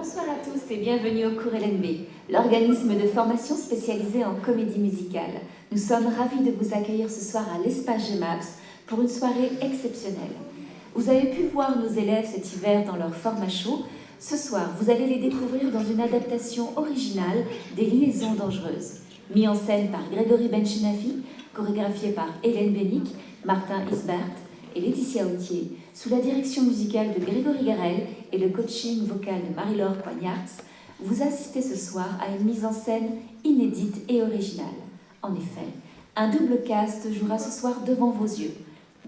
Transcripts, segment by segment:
Bonsoir à tous et bienvenue au cours LNB, l'organisme de formation spécialisé en comédie musicale. Nous sommes ravis de vous accueillir ce soir à l'espace GEMAPS pour une soirée exceptionnelle. Vous avez pu voir nos élèves cet hiver dans leur format show. Ce soir, vous allez les découvrir dans une adaptation originale des Liaisons dangereuses, mis en scène par Grégory Benchenafi, chorégraphié par Hélène Bénic, Martin Isbert et Laetitia Autier, sous la direction musicale de Grégory Garel et le coaching vocal de Marie-Laure Poignartz. Vous assistez ce soir à une mise en scène inédite et originale. En effet, un double cast jouera ce soir devant vos yeux.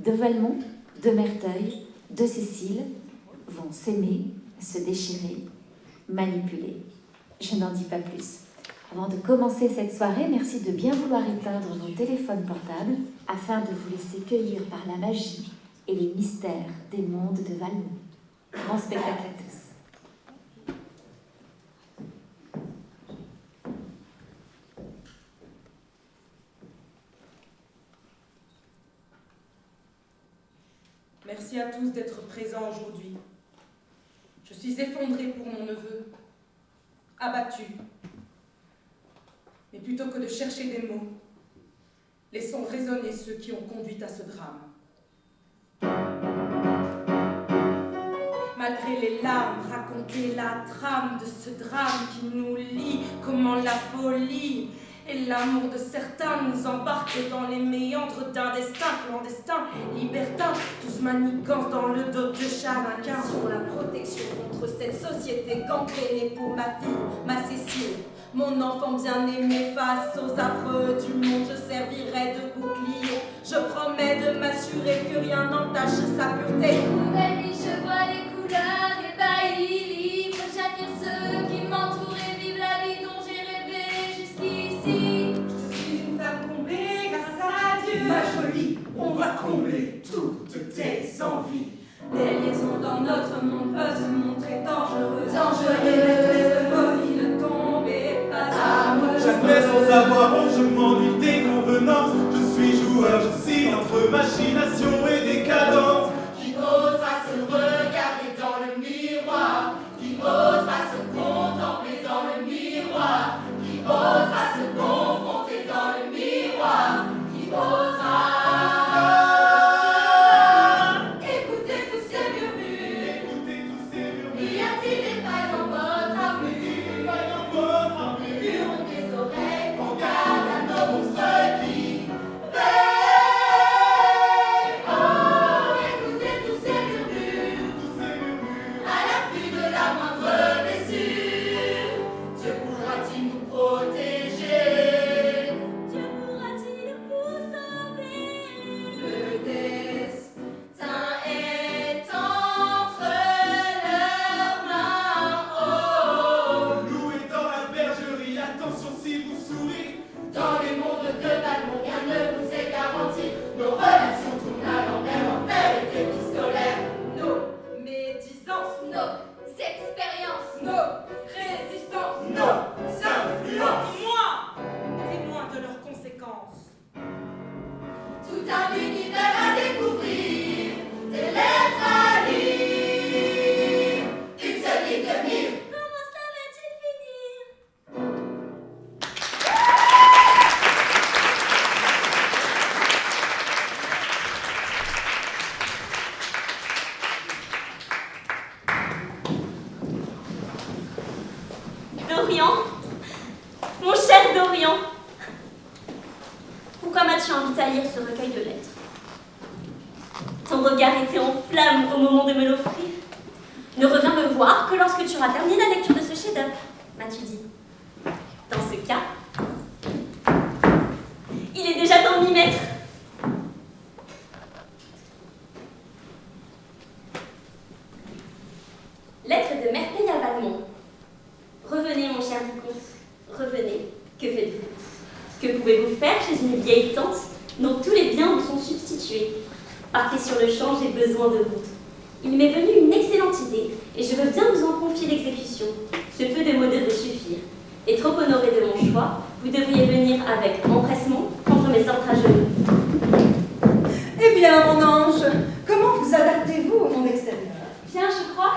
De Valmont, de Merteuil, de Cécile vont s'aimer, se déchirer, manipuler. Je n'en dis pas plus. Avant de commencer cette soirée, merci de bien vouloir éteindre vos téléphones portables afin de vous laisser cueillir par la magie et les mystères des mondes de Valmont. Bon spectacle à tous. Merci à tous d'être présents aujourd'hui. Je suis effondrée pour mon neveu, abattue. Mais plutôt que de chercher des mots, laissons résonner ceux qui ont conduit à ce drame. Malgré les larmes, raconter la trame de ce drame qui nous lie, comment la folie et l'amour de certains nous embarquent dans les méandres d'un destin clandestin, libertin, tous manigances dans le dos de chacun. Sur la protection contre cette société gangrénée pour ma fille, ma Cécile. Mon enfant bien-aimé face aux affreux du monde, je servirai de bouclier. Je promets de m'assurer que rien n'entache sa pureté. Nouvelle vie, je vois les couleurs ébahis, libre. J'admire ceux qui m'entourent et vivent la vie dont j'ai rêvé jusqu'ici. Je suis une femme comblée grâce à Dieu. Ma jolie, on va combler toutes tes envies. Des liaisons dans notre monde peuvent se montrer dangereuses. Dangereuses. Vos vies ne tombez pas amoureuses. Jamais sans avoir honte, je m'ennuie des convenances. Je suis joueur, j'oscille entre machination et décadence. Qui osera se regarder dans le miroir? Qui osera se contempler dans le miroir? Qui osera se confronter dans le miroir? Qui osera écouter tous ces murmures? Écoutez tous ces murmures. Y a-t-il des failles dans votre armure? Hurons des oreilles pour garde à nos monstres qui veillent. Oh, écoutez tous ces murmures, à l'affût de la moindre blessure. Dieu pourra-t-il nous protéger? Dieu pourra-t-il vous sauver? Le destin est entre leurs mains. Oh, Loup est dans la bergerie, attention si vous souriez. dans les mondes de Valmont, rien ne vous est garanti. Nos relations tournent à l'envers, l'enfer est épistolaire. Nos médisances, Nos expériences, nos résistances, Nos influences. moi, témoin de leurs conséquences. tout un univers à découvrir, des lettres à lire, une seule ligne de mire. Comment cela va-t-il finir? Dorian, mon cher Dorian, pourquoi m'as-tu invité à lire ce recueil de lettres? Ton regard était en flamme au moment de me l'offrir. Ne reviens me voir que lorsque tu auras terminé la lecture de ce chef-d'œuvre, m'as-tu dit. Dans ce cas, il est déjà temps de m'y mettre. Lettre de Merteuil à Valmont. Revenez, mon cher vicomte, revenez. Que faites-vous? Que pouvez-vous faire chez une vieille tante dont tous les biens vous sont substitués? Partez sur le champ, j'ai besoin de vous. Il m'est venu une excellente idée et je veux bien vous en confier l'exécution. Ce peu de mots devrait suffire. Et trop honoré de mon choix, vous devriez venir avec empressement contre mes ordres à genoux. Eh bien, mon ange, comment vous adaptez-vous au monde extérieur? Bien, je crois.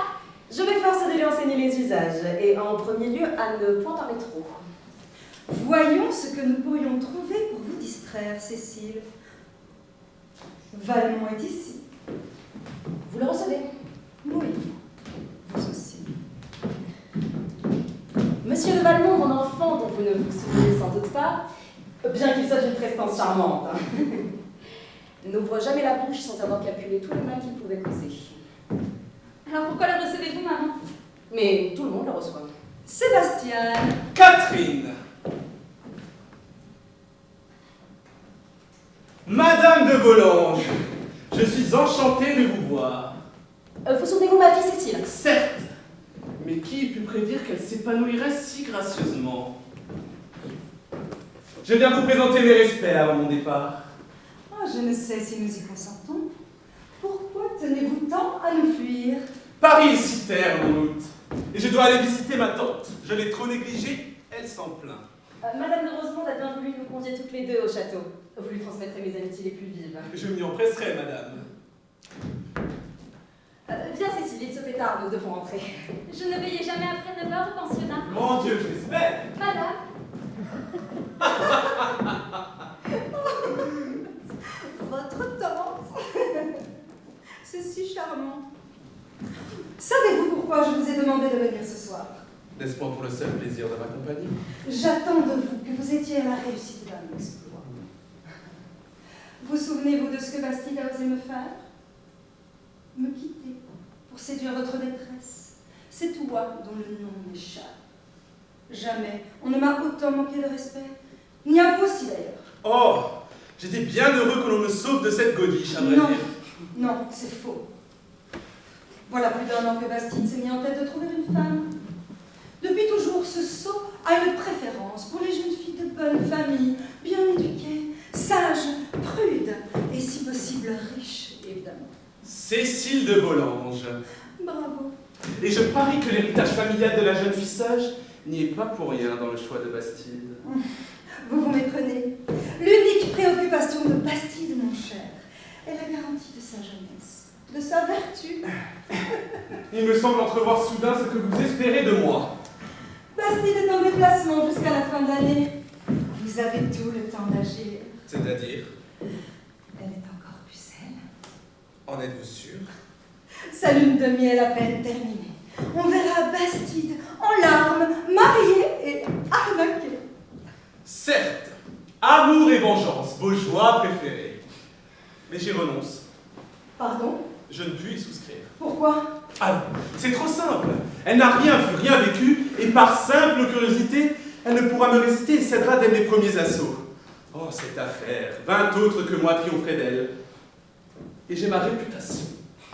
Je m'efforce de lui lui enseigner les usages, et en premier lieu à ne point parler trop. Voyons ce que nous pourrions trouver pour vous distraire, Cécile. Valmont est ici. Vous le recevez? Oui, vous aussi. Monsieur de Valmont, mon enfant, dont vous ne vous souvenez sans doute pas, bien qu'il soit d'une prestance charmante, n'ouvre jamais la bouche sans avoir calculé tout le mal qu'il pouvait causer. Alors pourquoi le recevez-vous, maman? Mais tout le monde le reçoit. Sébastien. Catherine. Madame de Volanges, je suis enchanté de vous voir. Vous souvenez-vous ma fille Cécile? Certes, mais qui eût pu prédire qu'elle s'épanouirait si gracieusement? Je viens vous présenter mes respects avant mon départ. Oh, je ne sais si nous y consentons. Pourquoi tenez-vous tant à nous fuir? Paris est si terne en août, et je dois aller visiter ma tante. Je l'ai trop négligée, elle s'en plaint. Madame de Rosemonde a bien voulu nous convier toutes les deux au château. Vous lui transmettrez mes amitiés les plus vives. Je m'y empresserai, madame. Viens Cécile, il se fait tard, nous devons rentrer. Je ne veillais jamais après 9 heures au pensionnat. Mon Dieu, je l'espère. Madame, Votre tante. C'est si charmant. Savez-vous pourquoi je vous ai demandé de venir ce soir? N'est-ce pas pour le seul plaisir de ma compagnie? J'attends de vous que vous étiez à la réussite d'un exploit. Vous souvenez-vous de ce que Bastide a osé me faire? Me quitter pour séduire votre maîtresse. C'est toi dont le nom m'échappe. Jamais on ne m'a autant manqué de respect, ni à vous aussi d'ailleurs. Oh, j'étais bien heureux que l'on me sauve de cette godiche, à vrai Non, dire. non, c'est faux. Voilà plus d'1 an que Bastide s'est mis en tête de trouver une femme. Depuis toujours, ce sot a une préférence pour les jeunes filles de bonne famille, bien éduquées, sages, prudes, et si possible riches, évidemment. Cécile de Volanges. Bravo. Et je parie que l'héritage familial de la jeune fille sage n'y est pas pour rien dans le choix de Bastide. Vous vous méprenez. L'unique préoccupation de Bastide, mon cher, est la garantie de sa jeunesse, de sa vertu. Il me semble entrevoir soudain ce que vous espérez de moi. Bastide est en déplacement jusqu'à la fin de l'année. Vous avez tout le temps d'agir. C'est-à-dire? Elle est encore pucelle. En êtes-vous sûr? Sa lune de miel à peine terminée. On verra Bastide en larmes, marié et arnaqué. Certes, amour et vengeance, vos joies préférées. Mais j'y renonce. Pardon? Je ne puis y souscrire. Pourquoi? Ah, c'est trop simple. Elle n'a rien vu, rien vécu, et par simple curiosité, elle ne pourra me résister et cédera dès mes premiers assauts. Oh, cette affaire, 20 autres que moi triompheraient d'elle. Et j'ai ma réputation.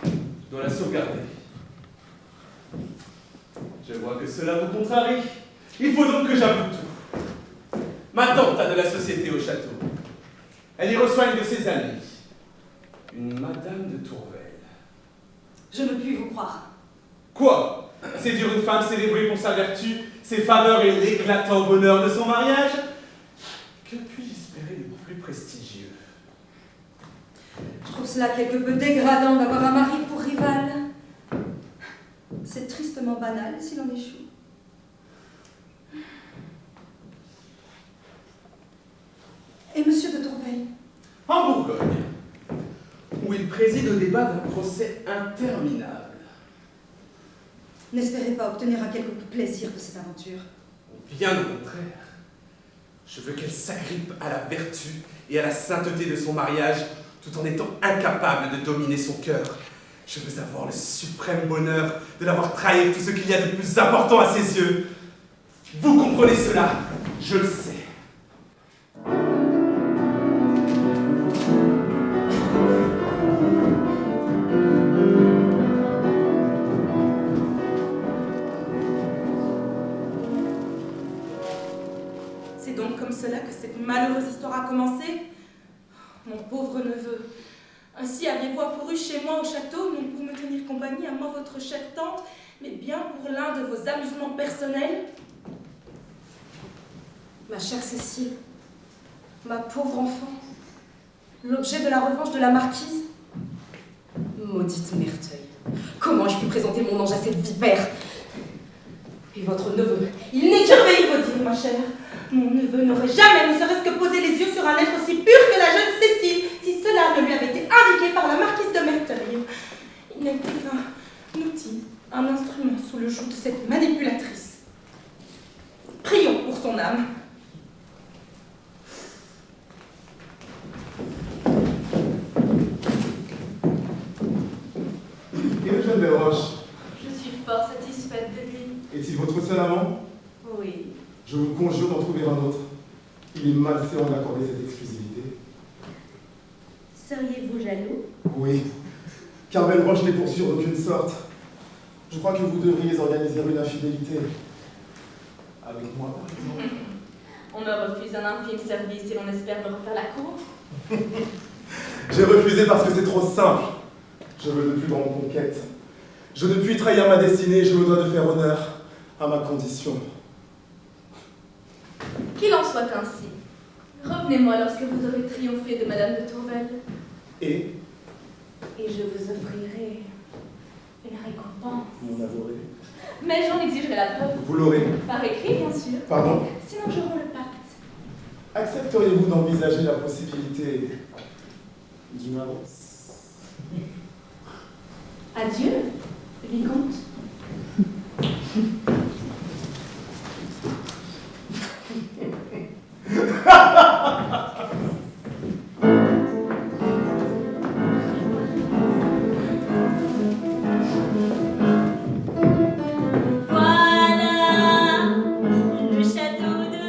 Je dois la sauvegarder. Je vois que cela vous contrarie. Il faut donc que j'avoue tout. Ma tante a de la société au château. Elle y reçoit une de ses amies, une Madame de Tourvel. Je ne puis vous croire. Quoi? Séduire une femme célébrée pour sa vertu, ses faveurs et l'éclatant bonheur de son mariage? Que puis-je espérer de plus prestigieux? Je trouve cela quelque peu dégradant d'avoir un mari pour rival. C'est tristement banal si l'on échoue. Et monsieur de Tourvel? En Bourgogne, où il préside au débat d'un procès interminable. N'espérez pas obtenir un quelconque plaisir de cette aventure. Bien au contraire. Je veux qu'elle s'agrippe à la vertu et à la sainteté de son mariage, tout en étant incapable de dominer son cœur. Je veux avoir le suprême bonheur de la voir trahir tout ce qu'il y a de plus important à ses yeux. Vous comprenez cela, je le sais. C'est donc comme cela que cette malheureuse histoire a commencé? Mon pauvre neveu. Ainsi avez-vous accouru chez moi au château, non pour me tenir compagnie, à moi votre chère tante, mais bien pour l'un de vos amusements personnels? Ma chère Cécile, ma pauvre enfant, l'objet de la revanche de la marquise? Maudite Merteuil, comment ai-je pu présenter mon ange à cette vipère? Et votre neveu, il n'est surveille vos dires, ma chère. Mon neveu n'aurait jamais, ne serait-ce que posé les yeux sur un être aussi pur que la jeune Cécile, si cela ne lui avait été indiqué par la marquise de Merteuil. Il n'était qu'un outil, un instrument sous le joug de cette manipulatrice. Prions pour son âme. Et le jeune Belroche, Je suis fort satisfaite de lui. est-il votre seul amant? Oui. Je vous conjure d'en trouver un autre. Il est malséant d'accorder cette exclusivité. Seriez-vous jaloux? Oui, car Belroche n'est poursuit d'aucune sorte. Je crois que vous devriez organiser une infidélité. Avec moi, par exemple. On me refuse un infime service et l'on espère me refaire la cour. J'ai refusé parce que c'est trop simple. Je veux de plus grandes conquêtes. Je ne puis trahir ma destinée, je me dois de faire honneur à ma condition. Qu'il en soit ainsi. Revenez-moi lorsque vous aurez triomphé de Madame de Tourvel. Et Je vous offrirai une récompense. mon avoué. Mais j'en exigerai la preuve. Vous l'aurez. Par écrit, bien sûr. Pardon? Sinon, je romps le pacte. Accepteriez-vous d'envisager la possibilité d'une avance? Adieu, vicomte. Voilà le château de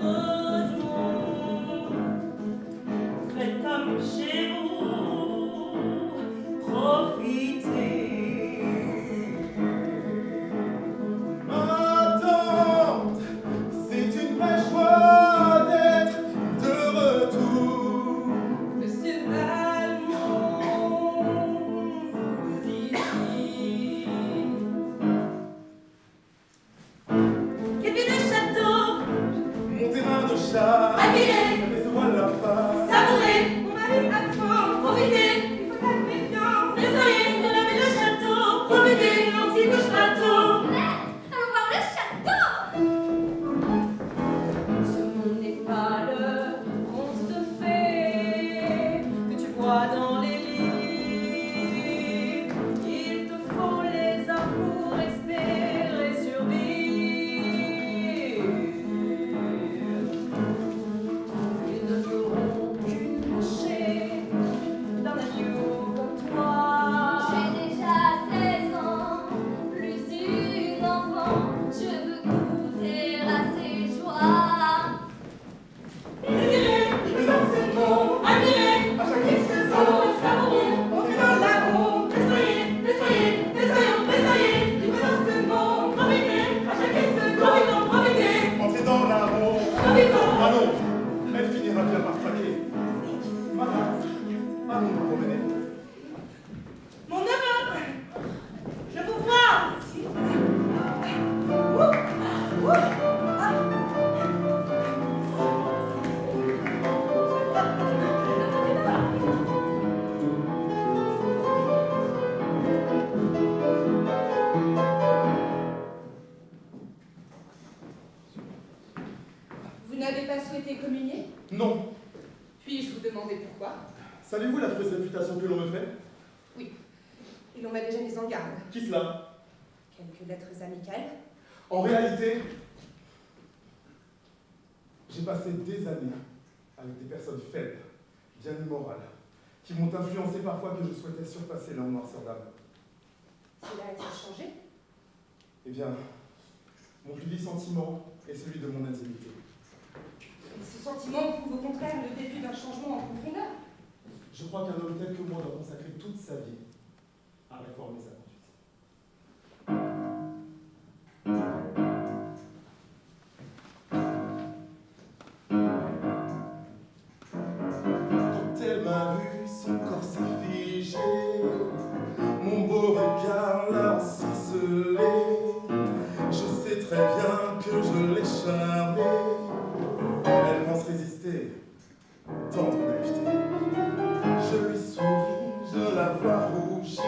Rosemont. Faites comme chez vous, profitez. Ma tante, c'est une vraie joie d'être de retour. Monsieur Valmont, vous ici. Qu'est-ce le château? Mon terrain de chat, Admirez, laissez-moi la face. savourez, mon mari attend, profitez, il faut être méfiant. Essayez de laver le château, profitez, l'antique château. Allons voir le château! Ce monde n'est pas le conte de fées que tu vois dans les livres. Il te faut les arts pour espérer survivre. Ils ne feront qu'une bouchée d'un agneau comme toi. J'ai déjà 16 ans, plus une enfant, je veux goûter à ses joies. Désirez, dansez-vous, admirez, à chaque saison, savourez, entrez dans la ronde, festoyez, festoyez, festoyons, festoyez, libre dansez-vous, profitez, à chaque seconde, profitez, Entrez dans la ronde. profitons. Allons, elle finira bien par craquer. Madame, allons nous promener. Mon neveu, je vous vois ici. Vous n'avez pas souhaité communier? Non. Puis-je vous demander pourquoi? Savez-vous la fausse réputation que l'on me fait? Et l'on m'a déjà mis en garde. Qui cela? Quelques lettres amicales. En réalité, j'ai passé des années avec des personnes faibles, bien immorales, qui m'ont influencé parfois que je souhaitais surpasser leur noirceur d'âme. Cela a-t-il changé? Eh bien, mon plus vif sentiment est celui de mon intimité. Et ce sentiment prouve au contraire le début d'un changement en profondeur. Je crois qu'un homme tel que moi doit consacrer toute sa vie à réformer sa conduite. Quand elle m'a vu, son corps s'est figé, mon beau regard l'a ensorcelé. Je sais très bien que je l'ai charmée. Elle pense résister, tant de naïveté. Je lui souris, je la vois rougir.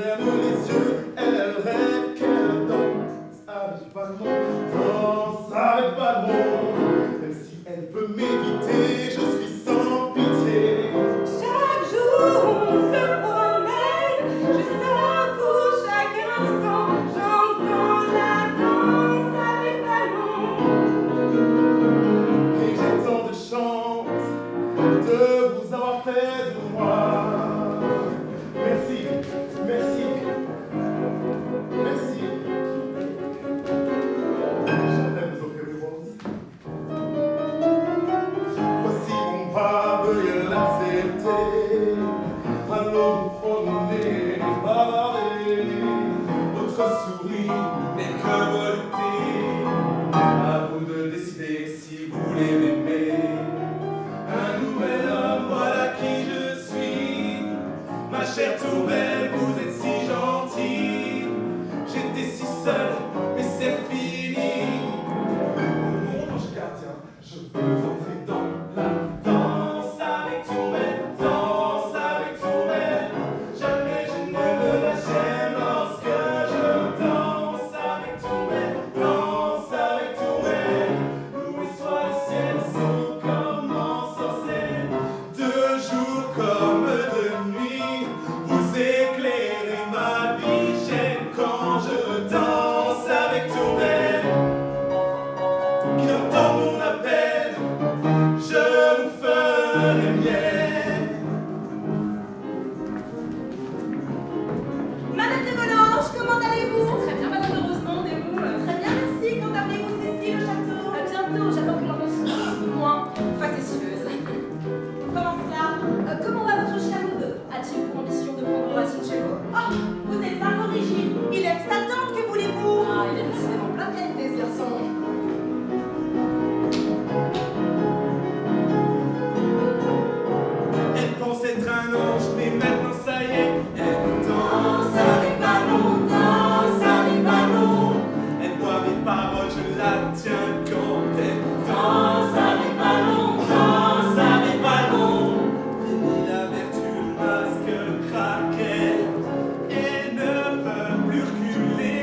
ferme les yeux, elle rêve qu'elle danse avec Valmont, danse avec Valmont. Même si elle veut m'éviter, je suis sans pitié. Chaque jour on se promène, je savoure chaque instant, j'entends la danse avec Valmont. Et j'ai tant de chance de vous avoir près de moi. Merci, merci, merci. J'aimerais vous offrir des roses. Voici mon pas, veuillez l'accepter. Allons nous promener, bavarder. Votre souris n'est que volupté. À vous de décider si vous voulez m'aimer. Un nouvel homme, voilà qui je suis. Ma chère Tourelle, vous êtes si gentille. J'étais si seul, mais c'est fini. Mon ange gardien, je veux entrer dans la danse avec Tourelle, danse avec Tourelle. Jamais je ne me lâcherai lorsque je danse avec Tourelle, danse avec Tourelle. Loué soit le ciel, si commence en scène. De jour comme de nuit, vous éclairez ma vie. J'aime quand je danse avec Tourelle. Qui entend mon appel, je vous ferai mienne. Madame de Volanges, comment allez-vous? Très bien, Madame de Rosemont, et vous? Très bien, merci. Quand appelez-vous Cécile au château? À bientôt, j'attends que l'on me moins facétieuse. Comment cela? Comment va votre chien Loup? A-t-il pour ambition de prendre racine chez vous? Oh, vous êtes aborigine. Il aime sa tante, que voulez-vous? Ah, il est décidément plein de qualité, ce garçon. Elle pense être un ange, mais maintenant ça y est, elle danse avec Valmont, danse avec Valmont. Elle boit mes paroles, je la tiens quand elle danse avec Valmont, danse avec Valmont. Fini la vertu, le masque, le craquet, elle ne peut plus reculer,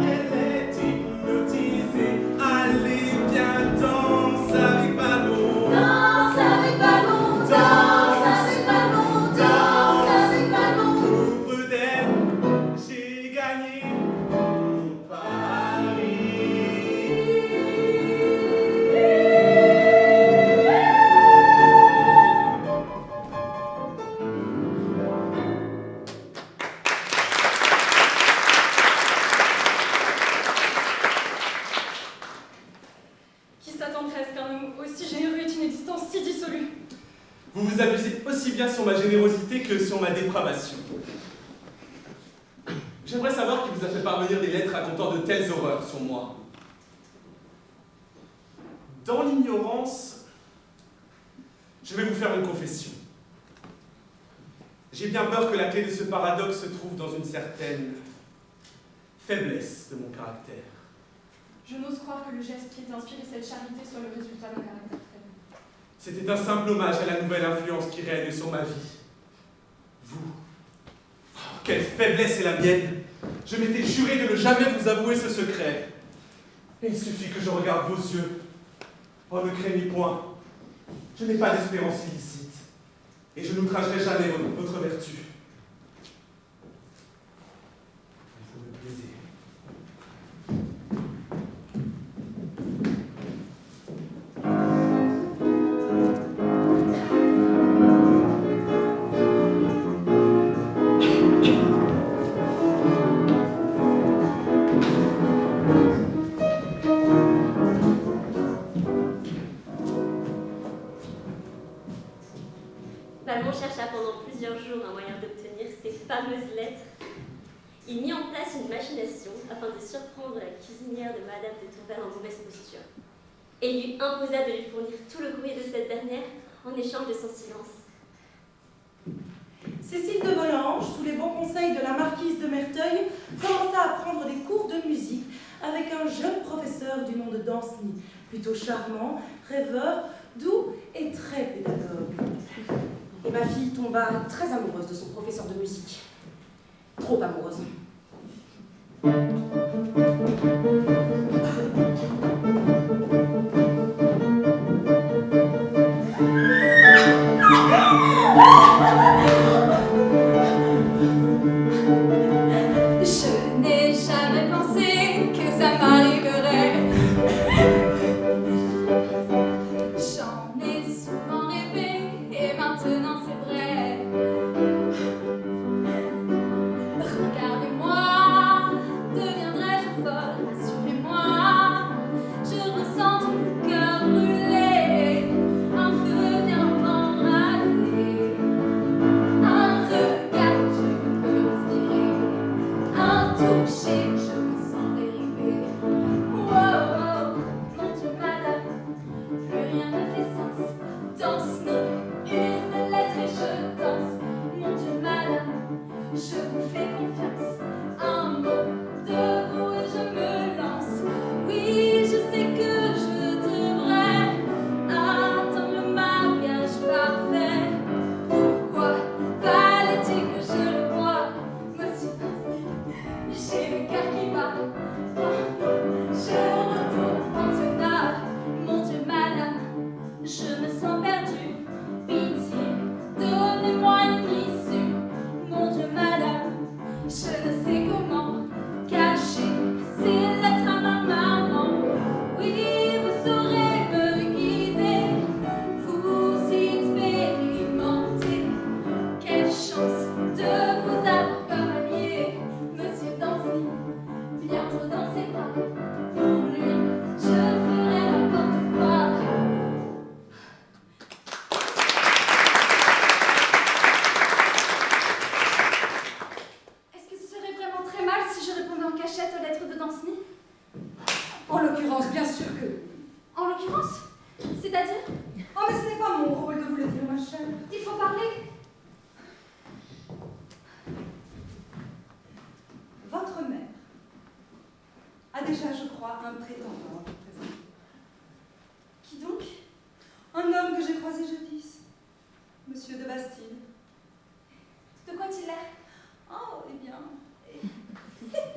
elle est hypnotisée. Allez, viens, danse avec Valmont. Danse avec Valmont, danse avec Valmont, danse avec Valmont. Pauvre d'elle, j'ai gagné mon pari. Qui s'attendrait à ce qu'un homme aussi généreux ait une existence si dissolue? Vous vous abusez aussi bien sur ma générosité que sur ma dépravation. J'aimerais savoir qui vous a fait parvenir des lettres racontant de telles horreurs sur moi. Dans l'ignorance, je vais vous faire une confession. J'ai bien peur que la clé de ce paradoxe se trouve dans une certaine faiblesse de mon caractère. Je n'ose croire que le geste qui ait inspiré cette charité soit le résultat d'un caractère faible. C'était un simple hommage à la nouvelle influence qui règne sur ma vie. Vous. Oh, quelle faiblesse est la mienne! Je m'étais juré de ne jamais vous avouer ce secret. Et il suffit que je regarde vos yeux. Oh, ne craignez point. Je n'ai pas d'espérance illicite. Et je n'outragerai jamais votre vertu. Vous me plaisez. Valmont chercha pendant plusieurs jours un moyen d'obtenir ces fameuses lettres. Il mit en place une machination afin de surprendre la cuisinière de Madame de Tourvel en mauvaise posture et lui imposa de lui fournir tout le courrier de cette dernière en échange de son silence. Cécile de Volanges, sous les bons conseils de la marquise de Merteuil, commença à prendre des cours de musique avec un jeune professeur du nom de Danceny, plutôt charmant, rêveur, doux et très pédagogue. Et ma fille tomba très amoureuse de son professeur de musique. trop amoureuse. Je n'ai jamais pensé que ça m'arriverait. J'en ai souvent rêvé et maintenant c'est vrai. Regardez-moi, deviendrai-je folle? Rassurez-moi, je ressens tout le cœur brûler. Un feu vient m'embraser. Un regard, je ne peux respirer. Un toucher, je me sens dériver. Wow, mon Dieu, madame, plus rien ne fait sens. Danse-nous une lettre et je danse. Mon Dieu, madame, je vous fais confiance. Un mot de vous et je me lance. Oui, je sais que je devrais attendre le mariage parfait. Pourquoi fallait-il que je le voie? Monsieur, j'ai le cœur qui bat. Je retourne au pensionnat. Mon Dieu, madame, je me sens perdue. Pitié, donnez-moi une issue. Mon Dieu, madame, je ne sais comment cacher ces lettres à ma maman. Oui, vous saurez me guider. Vous expérimentez. Quelle chance de vous avoir comme allié. Monsieur Danceny, bientôt dans ses bras. Pour lui, je ferai n'importe quoi. Est-ce que ce serait vraiment très mal si je répondais en cachette aux lettres de Danceny? En l'occurrence, bien sûr que... En l'occurrence? C'est-à-dire? Oh, mais ce n'est pas mon rôle de vous le dire, ma chère. Il faut parler. Votre mère a déjà, je crois, un prétendant à vous présenter. Qui donc? Un homme que j'ai croisé jadis, Monsieur de Bastille. De quoi a-t-il l'air? Oh, eh bien,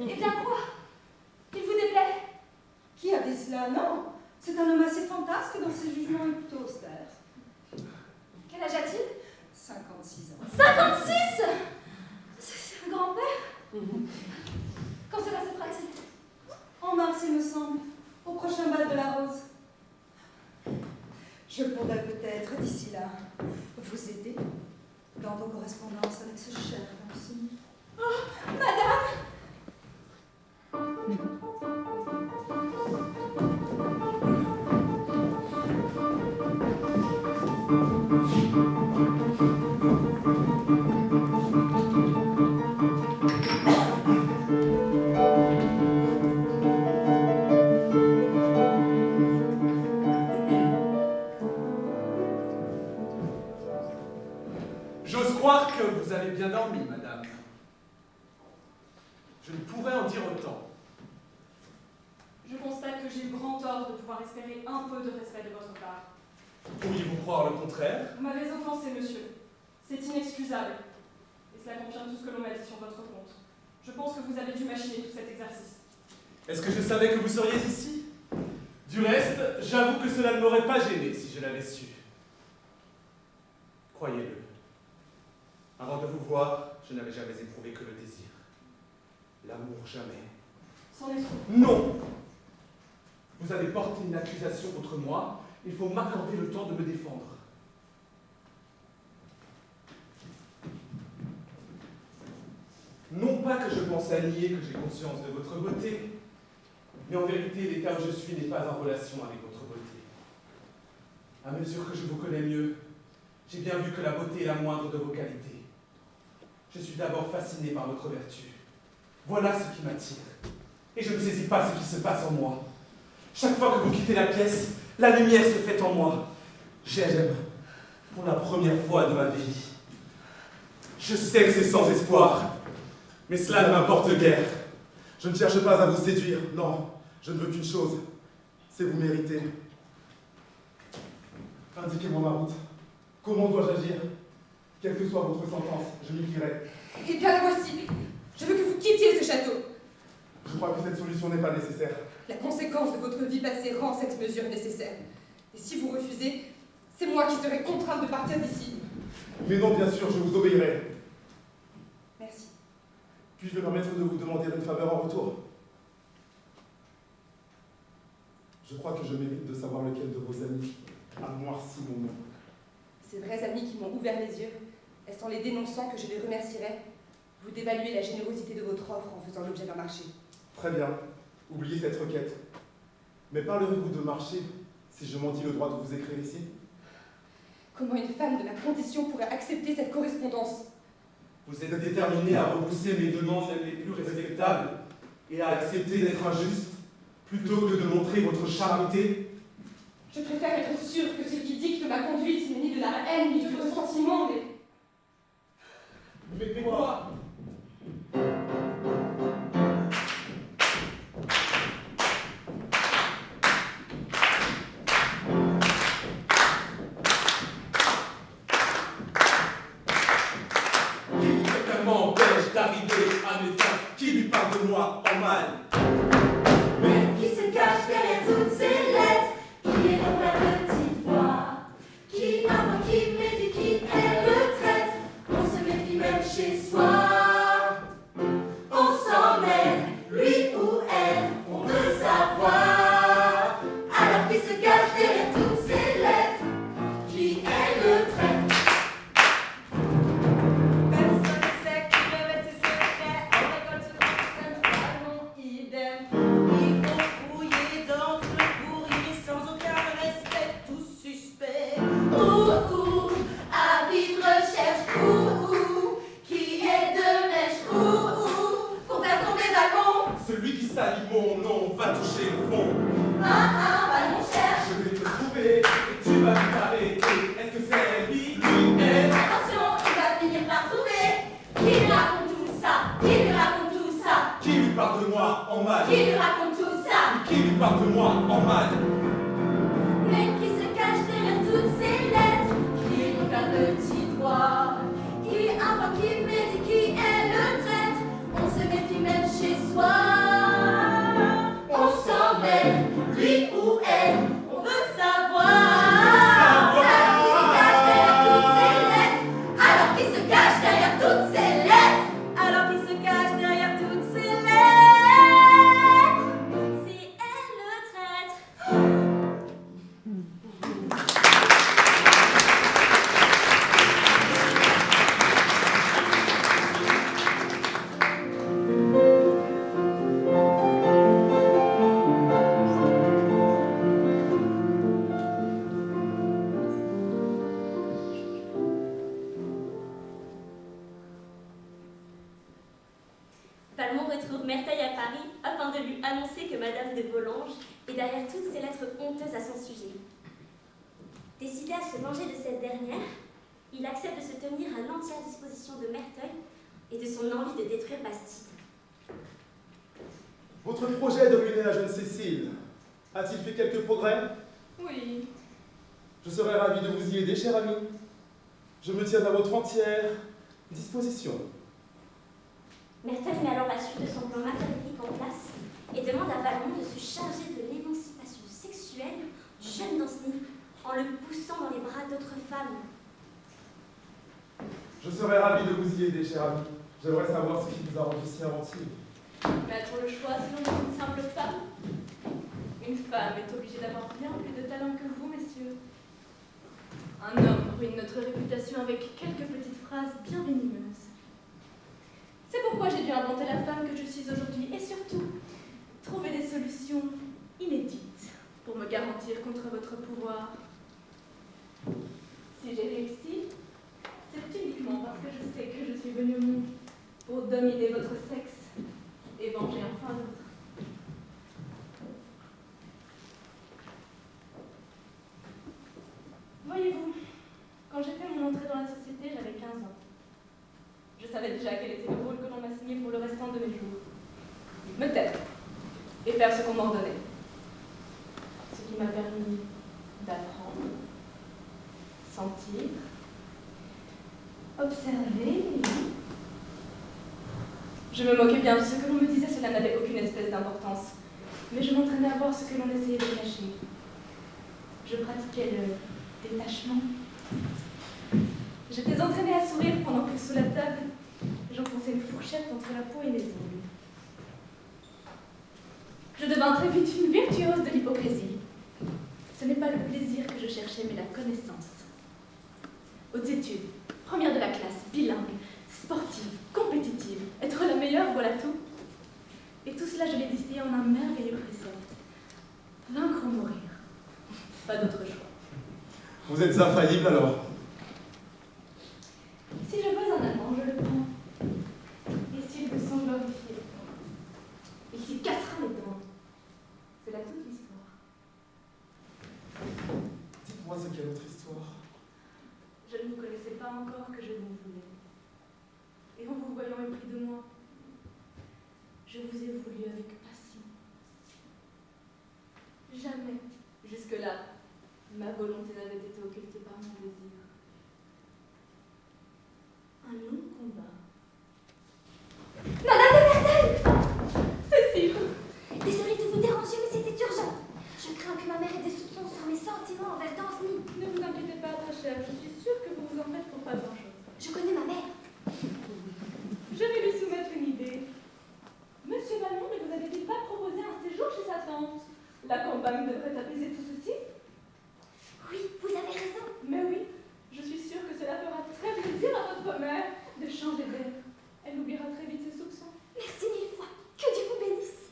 Eh bien quoi? Il vous déplaît? qui a dit cela? Non, c'est un homme assez fantasque dans ses jugements et plutôt austère. Quel âge a-t-il? 56 ans. 56! C'est un grand-père? Quand cela se fera-t-il? En mars, il me semble, au prochain bal de la Rose. Je pourrais peut-être, d'ici là, vous aider dans vos correspondances avec ce cher Danceny. Oh, madame! J'ose croire que vous avez bien dormi, madame. Je ne pourrais en dire autant. Je constate que j'ai eu grand tort de pouvoir espérer un peu de respect de votre part. Pourriez-vous croire le contraire? Vous m'avez offensé, monsieur. C'est inexcusable. Et cela confirme tout ce que l'on m'a dit sur votre compte. Je pense que vous avez dû machiner tout cet exercice. Est-ce que je savais que vous seriez ici? Du reste, j'avoue que cela ne m'aurait pas gêné si je l'avais su. Croyez-le. Avant de vous voir, je n'avais jamais éprouvé que le désir. L'amour, jamais. C'en est trop. Non! Vous avez porté une accusation contre moi, il faut m'accorder le temps de me défendre. Non pas que je pense à nier que j'ai conscience de votre beauté, mais en vérité, l'état où je suis n'est pas en relation avec votre beauté. À mesure que je vous connais mieux, j'ai bien vu que la beauté est la moindre de vos qualités. Je suis d'abord fasciné par votre vertu. Voilà ce qui m'attire. Et je ne saisis pas ce qui se passe en moi. Chaque fois que vous quittez la pièce, la lumière se fait en moi. J'aime pour la première fois de ma vie. Je sais que c'est sans espoir, mais cela ne m'importe guère. Je ne cherche pas à vous séduire, non. Je ne veux qu'une chose, c'est vous mériter. Indiquez-moi ma route. Comment dois-je agir? Quelle que soit votre sentence, je m'y plierai. Eh bien, la voici. Je veux que vous quittiez ce château. Je crois que cette solution n'est pas nécessaire. La conséquence de votre vie passée rend cette mesure nécessaire. Et si vous refusez, c'est moi qui serai contrainte de partir d'ici. Mais non, bien sûr, je vous obéirai. Merci. Puis-je me permettre de vous demander une faveur en retour? Je crois que je mérite de savoir lequel de vos amis a noirci mon nom. Ces vrais amis qui m'ont ouvert les yeux, est-ce en les dénonçant que je les remercierai? Vous dévaluez la générosité de votre offre en faisant l'objet d'un marché. Très bien, oubliez cette requête. Mais parlerez-vous de marché si je m'en dis le droit de vous écrire ici? Comment une femme de ma condition pourrait accepter cette correspondance? Vous êtes déterminé à repousser mes demandes les plus respectables et à accepter d'être injuste plutôt que de montrer votre charité. Je préfère être sûre que ce qui dicte ma conduite n'est ni de la haine ni du ressentiment, mais... Mais quoi? Quelqu'un m'empêche d'arriver à mes fins, qui lui parle de moi en mal. Mais qui se cache derrière toutes ces lettres? Qui est donc la petite voix? Qui invente, qui médit, qui est le traître? On se méfie même chez soi. On s'en mêle, lui ou elle, on veut savoir. Alors qui se cache derrière toutes ces lettres? Qui est le traître? Personne ne sait qui révèle ses secrets. On récolte ce totalement idem. Il faut fouiller dans tout le courrier sans aucun respect, tout suspect. Ouh, avis de recherche, qui est de mèche, pour faire tomber Valmont. Celui qui salit mon nom va toucher le fond. Valmont cherche. Je vais te trouver et tu vas m'arrêter. Est-ce que c'est lui, elle? Attention, il va finir par trouver. Qui lui raconte tout ça? Qui lui raconte tout ça? Qui lui parle de moi en mal? Qui lui raconte tout ça? Qui lui parle de moi en mal? Mais qui se cache derrière toutes ces lettres? Qui est donc la petite voix? Qui invente, qui médit, qui est le traître? On se méfie même chez soi. On s'en mêle, lui ou elle, on veut savoir. Alors qui se cache derrière toutes ces lettres? Alors qui se cache derrière toutes ces lettres? C'est elle le traître. Valmont retrouve Merteuil à Paris afin de lui annoncer que Madame de Volanges est derrière toutes ces lettres honteuses à son sujet. Décidé à se venger de cette dernière, il accepte de se tenir à l'entière disposition de Merteuil et de son envie de détruire Bastide. Votre projet de ruiner la jeune Cécile a-t-il fait quelques progrès? Oui. Je serais ravi de vous y aider, cher ami. Je me tiens à votre entière disposition. Merteuil met alors la suite de son plan machiavélique en place et demande à Valmont de se charger de l'émancipation sexuelle du jeune Danceny en le poussant dans les bras d'autres femmes. Je serais ravi de vous y aider, cher ami. J'aimerais savoir ce qui vous a rendu si inventive. Mettre le choix selon une simple femme. Une femme est obligée d'avoir bien plus de talent que vous, messieurs. Un homme ruine notre réputation avec quelques petites phrases bien venimeuses. C'est pourquoi j'ai dû inventer la femme que je suis aujourd'hui et surtout trouver des solutions inédites pour me garantir contre votre pouvoir. Si j'ai réussi, c'est uniquement parce que je sais que je suis venue au monde pour dominer votre sexe et venger enfin l'autre. Voyez-vous, quand j'ai fait mon entrée dans la société, j'avais 15 ans. Je savais déjà quel était le rôle que l'on m'assignait pour le restant de mes jours. Me taire et faire ce qu'on m'ordonnait. Ce qui m'a permis d'apprendre, sentir, observer. Je me moquais bien de ce que l'on me disait, cela n'avait aucune espèce d'importance. Mais je m'entraînais à voir ce que l'on essayait de cacher. Je pratiquais le détachement. J'étais entraînée à sourire pendant que sous la table, j'enfonçais une fourchette entre la peau et les ongles. Je devins très vite une virtuose de l'hypocrisie. Ce n'est pas le plaisir que je cherchais, mais la connaissance. Hautes études, première de la classe, bilingue, sportive, compétitive, être la meilleure, voilà tout. Et tout cela, je l'ai distillé en un merveilleux précepte. Vaincre ou mourir. Pas d'autre choix. Vous êtes infaillible alors? Si je veux un amant, je le prends. Et s'il veut s'en glorifier, il s'y cassera les dents. C'est là toute l'histoire. Dites-moi ce qu'est votre histoire. Je ne vous connaissais pas encore que je vous voulais. Et en vous voyant épris de moi, je vous ai voulu avec passion. Jamais, jusque-là, ma volonté n'avait été occultée par mon désir. Un long combat. Madame de Mertel! Cécile! Désolée de vous déranger, mais c'était urgent. Je crains que ma mère ait des soupçons sur mes sentiments envers Danceny. Ne vous inquiétez pas, très chère, je suis sûre que vous vous en faites pour pas grand-chose. Je connais ma mère. Je vais lui soumettre une idée. Monsieur Valmont, ne vous avait-il pas proposé un séjour chez sa tante? La campagne devrait apaiser tout ceci? Oui, vous avez raison. Mais oui, je suis sûre que cela fera très plaisir à votre mère de changer d'air. Elle oubliera très vite ses soupçons. Merci mille fois. Que Dieu vous bénisse.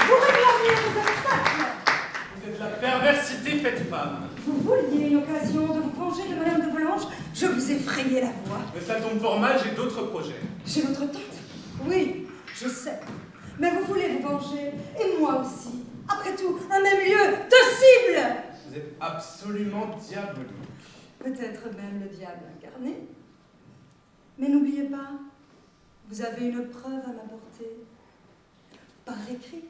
Vous réclamiez vos obstacles. Vous êtes la perversité faite femme. Vous vouliez une occasion de vous venger de Madame de Volanges. Je vous ai frayé la voie. Mais ça tombe fort mal, j'ai d'autres projets. Chez votre tante? Oui, je sais. Mais vous voulez vous venger, et moi aussi. Après tout, un même lieu, deux cibles. Vous êtes absolument diabolique. Peut-être même le diable incarné. Mais n'oubliez pas, vous avez une preuve à m'apporter. Par écrit.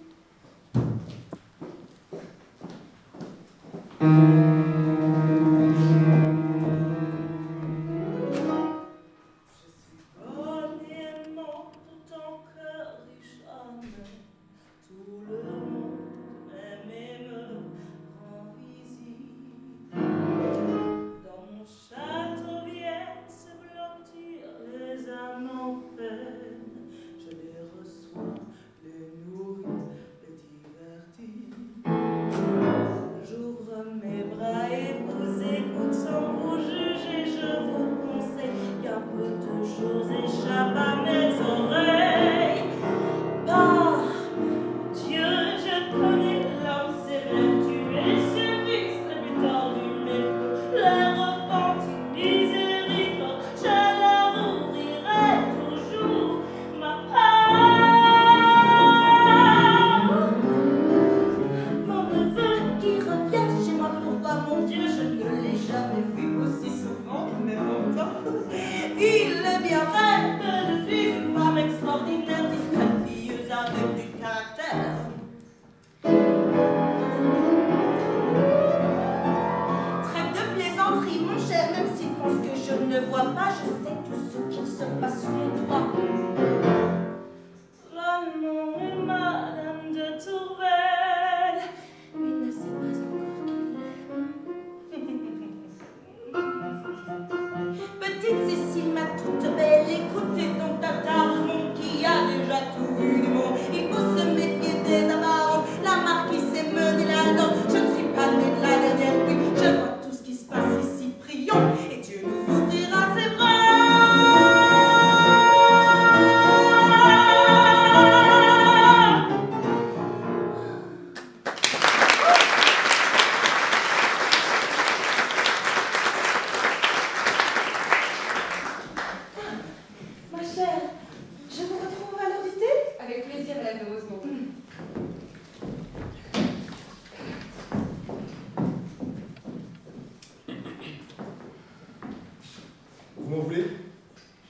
Vous m'en voulez?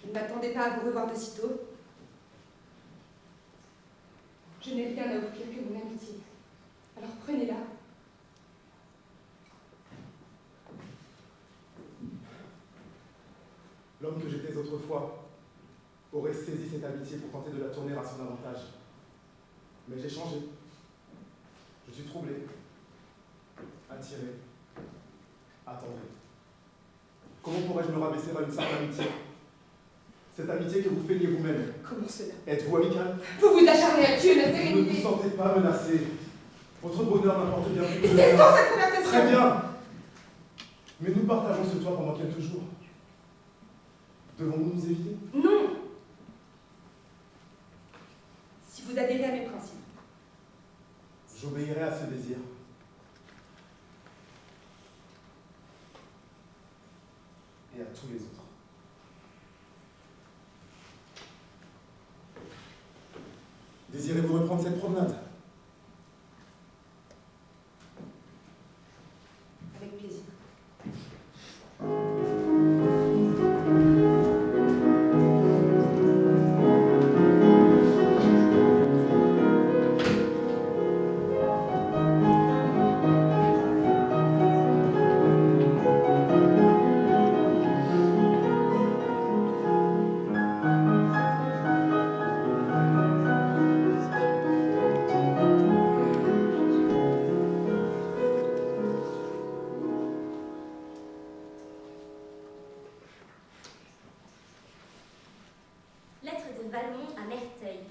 Je ne m'attendais pas à vous revoir de sitôt. Je n'ai rien à offrir que mon amitié. Alors prenez-la. L'homme que j'étais autrefois aurait saisi cette amitié pour tenter de la tourner à son avantage. Mais j'ai changé. Je suis troublé, attiré, attendri. Comment pourrais-je me rabaisser à une simple amitié? Cette amitié que vous feignez vous-même. Comment cela? Êtes-vous amical? Vous vous acharnez à tuer notre Vous ne sérénité. vous sentez pas menacé. Votre bonheur m'apporte bien plus que le Cessons mien. cette conversation. Très bien. Mais nous partageons ce toit pendant quelques jours. Devons-nous nous éviter? Non. Si vous adhérez à mes principes, J'obéirai à ce désir. Et à tous les autres. Désirez-vous reprendre cette promenade? avec plaisir. Lettre de Valmont à Merteuil.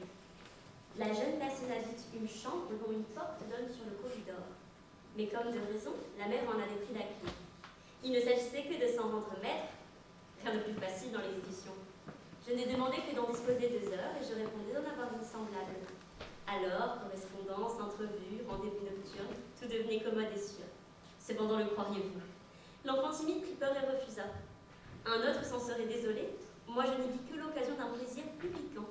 La jeune personne habite une chambre dont une porte donne sur le corridor. Mais comme de raison, la mère en avait pris la clé. Il ne s'agissait que de s'en rendre maître. Rien de plus facile dans l'exécution. Je n'ai demandé que d'en disposer 2 heures et je répondais d'en avoir une semblable. Alors, correspondance, entrevue, rendez-vous nocturne, tout devenait commode et sûr. Cependant, le croiriez-vous? L'enfant timide prit peur et refusa. Un autre s'en serait désolé. Moi, je n'y vis que l'occasion d'un plaisir plus piquant.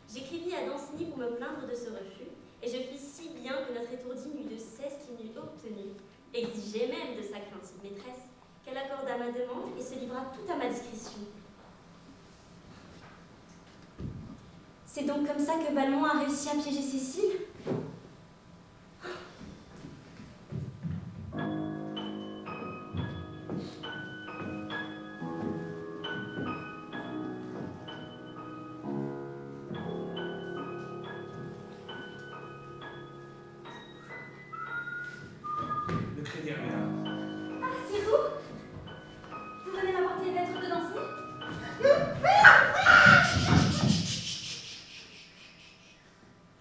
J'écrivis à Danceny pour me plaindre de ce refus, et je fis si bien que notre étourdie n'eut de cesse qu'il n'eût obtenu. Exigeait même de sa craintive maîtresse qu'elle accordât ma demande et se livra tout à ma discrétion. C'est donc comme ça que Valmont a réussi à piéger Cécile? Ne craignez rien. Ah, c'est vous? Vous venez m'apporter une lettre de Danceny?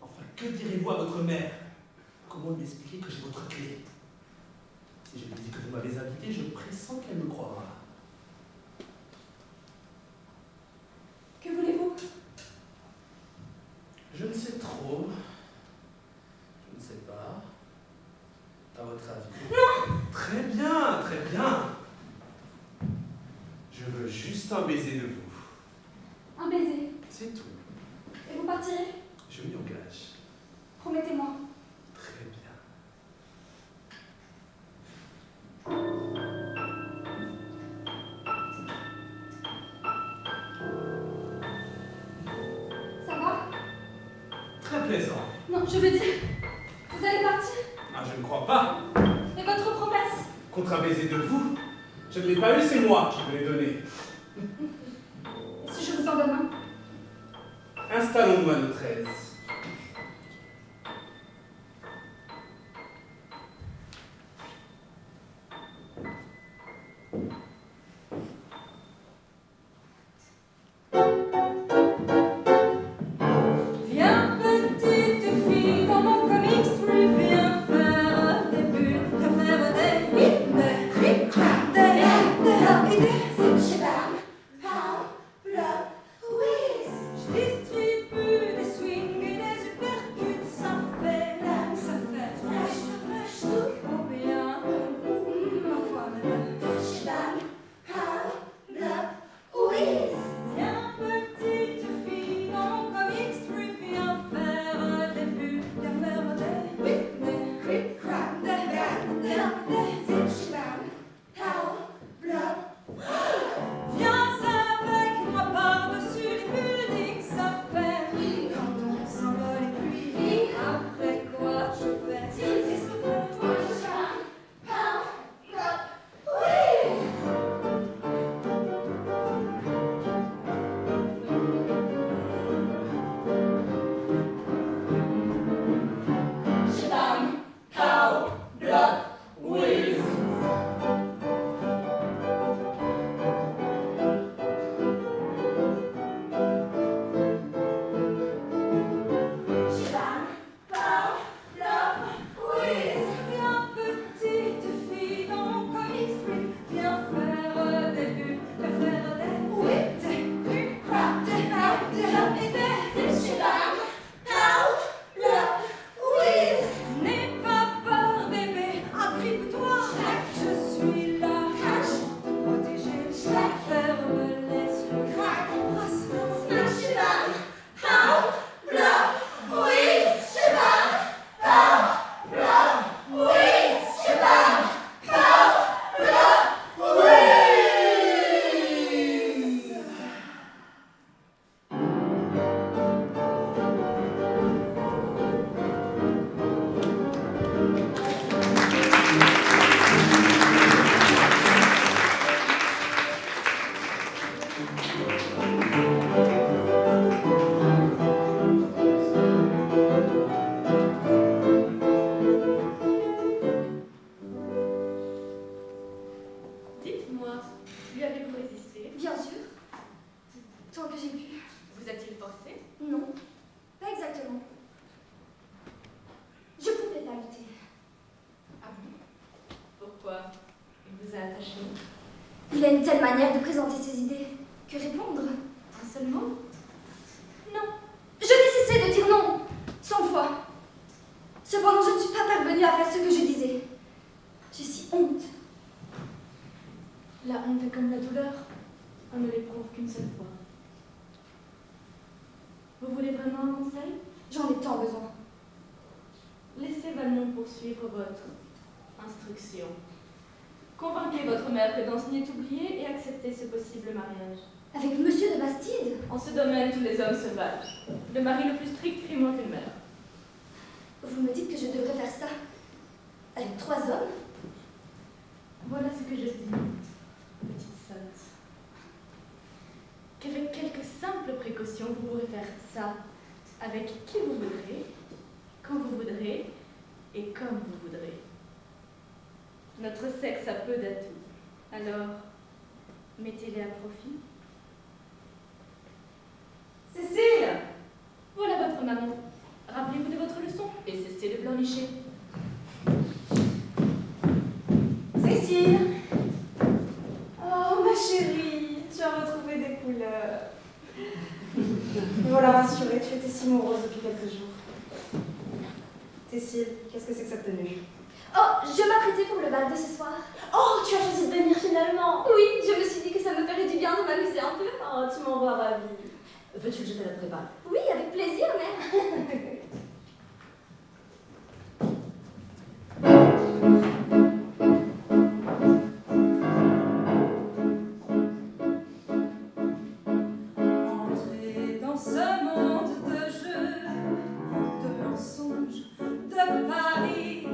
Enfin, que direz-vous à votre mère? Comment lui expliquer que j'ai votre clé? Si je lui dis que vous m'avez invité, je pressens qu'elle me croira. Que voulez-vous? Je ne sais trop. Je ne sais pas. À votre avis? Non! Très bien, très bien. Je veux juste un baiser de vous. Un baiser. C'est tout. Et vous partirez? Je m'y engage. Promettez-moi. Très bien. Ça va? Très plaisant. Non, je veux dire, vous allez partir? Ah, je ne crois pas. Et votre promesse? Contre un baiser de vous, je ne l'ai pas eu, c'est moi qui vous l'ai donné. Et si je vous en donne un? Installons-nous à notre aise. Viens petite fille dans mon comic strip, viens faire des buts, viens faire des hits, des Je distribue des swings Dites-moi, lui avez-vous résisté? Bien sûr. Tant que j'ai pu. Vous a-t-il forcé? Non, pas exactement. Je pouvais pas lutter. Ah bon? Pourquoi? Il vous a attaché? Il a une telle manière de présenter ses idées. Que répondre? Un seul mot? Non. Je n'ai cessé de dire non. 100 fois. Cependant, je ne suis pas parvenue à faire ce que je disais. J'ai si honte. La honte est comme la douleur. On ne l'éprouve qu'une seule fois. Vous voulez vraiment un conseil? J'en ai tant besoin. Laissez Valmont poursuivre votre instruction. Convainquez votre mère que Danceny est oubliée et acceptez ce possible mariage. Avec Monsieur de Bastide? En ce domaine, tous les hommes se valent. Le mari le plus strict crie moins qu'une mère. Vous me dites que je devrais faire ça avec 3 hommes? Voilà ce que je dis, petite sotte. Qu'avec quelques simples précautions, vous pourrez faire ça avec qui vous voudrez, quand vous voudrez et comme vous voudrez. Notre sexe a peu d'atouts, alors mettez-les à profit. Cécile! Voilà votre maman. Rappelez-vous de votre leçon et cessez de pleurnicher. Cécile! Oh, ma chérie, tu as retrouvé des couleurs. Me voilà rassurée, tu étais si morose depuis quelques jours. Cécile, qu'est-ce que c'est que cette tenue? Oh, je m'apprêtais pour le bal de ce soir. Oh, tu as choisi de venir finalement. Oui, je me suis dit que ça me ferait du bien de m'amuser un peu. Oh, tu m'en vois ravie. Veux-tu que je te la prépare? Oui, avec plaisir, mère. Entrez dans ce monde de jeux, de mensonges, de paris.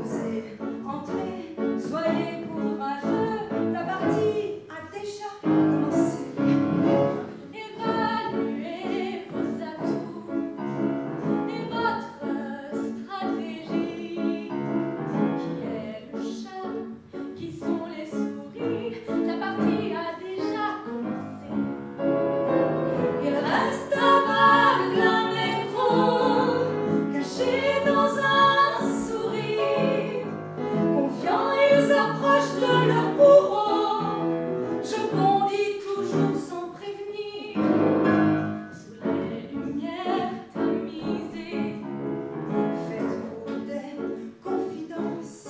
Osez entrer, soyez courageux, la partie a déjà commencé. Évaluez vos atouts et votre stratégie. Qui est le chat? Qui sont les souris? La partie a déjà commencé. Il reste aveugle un écran, caché dans un sourire. Confiants, ils approchent de leur bourreau. Je bondis toujours sans prévenir. Sous les lumières tamisées, Faites-vous des confidences.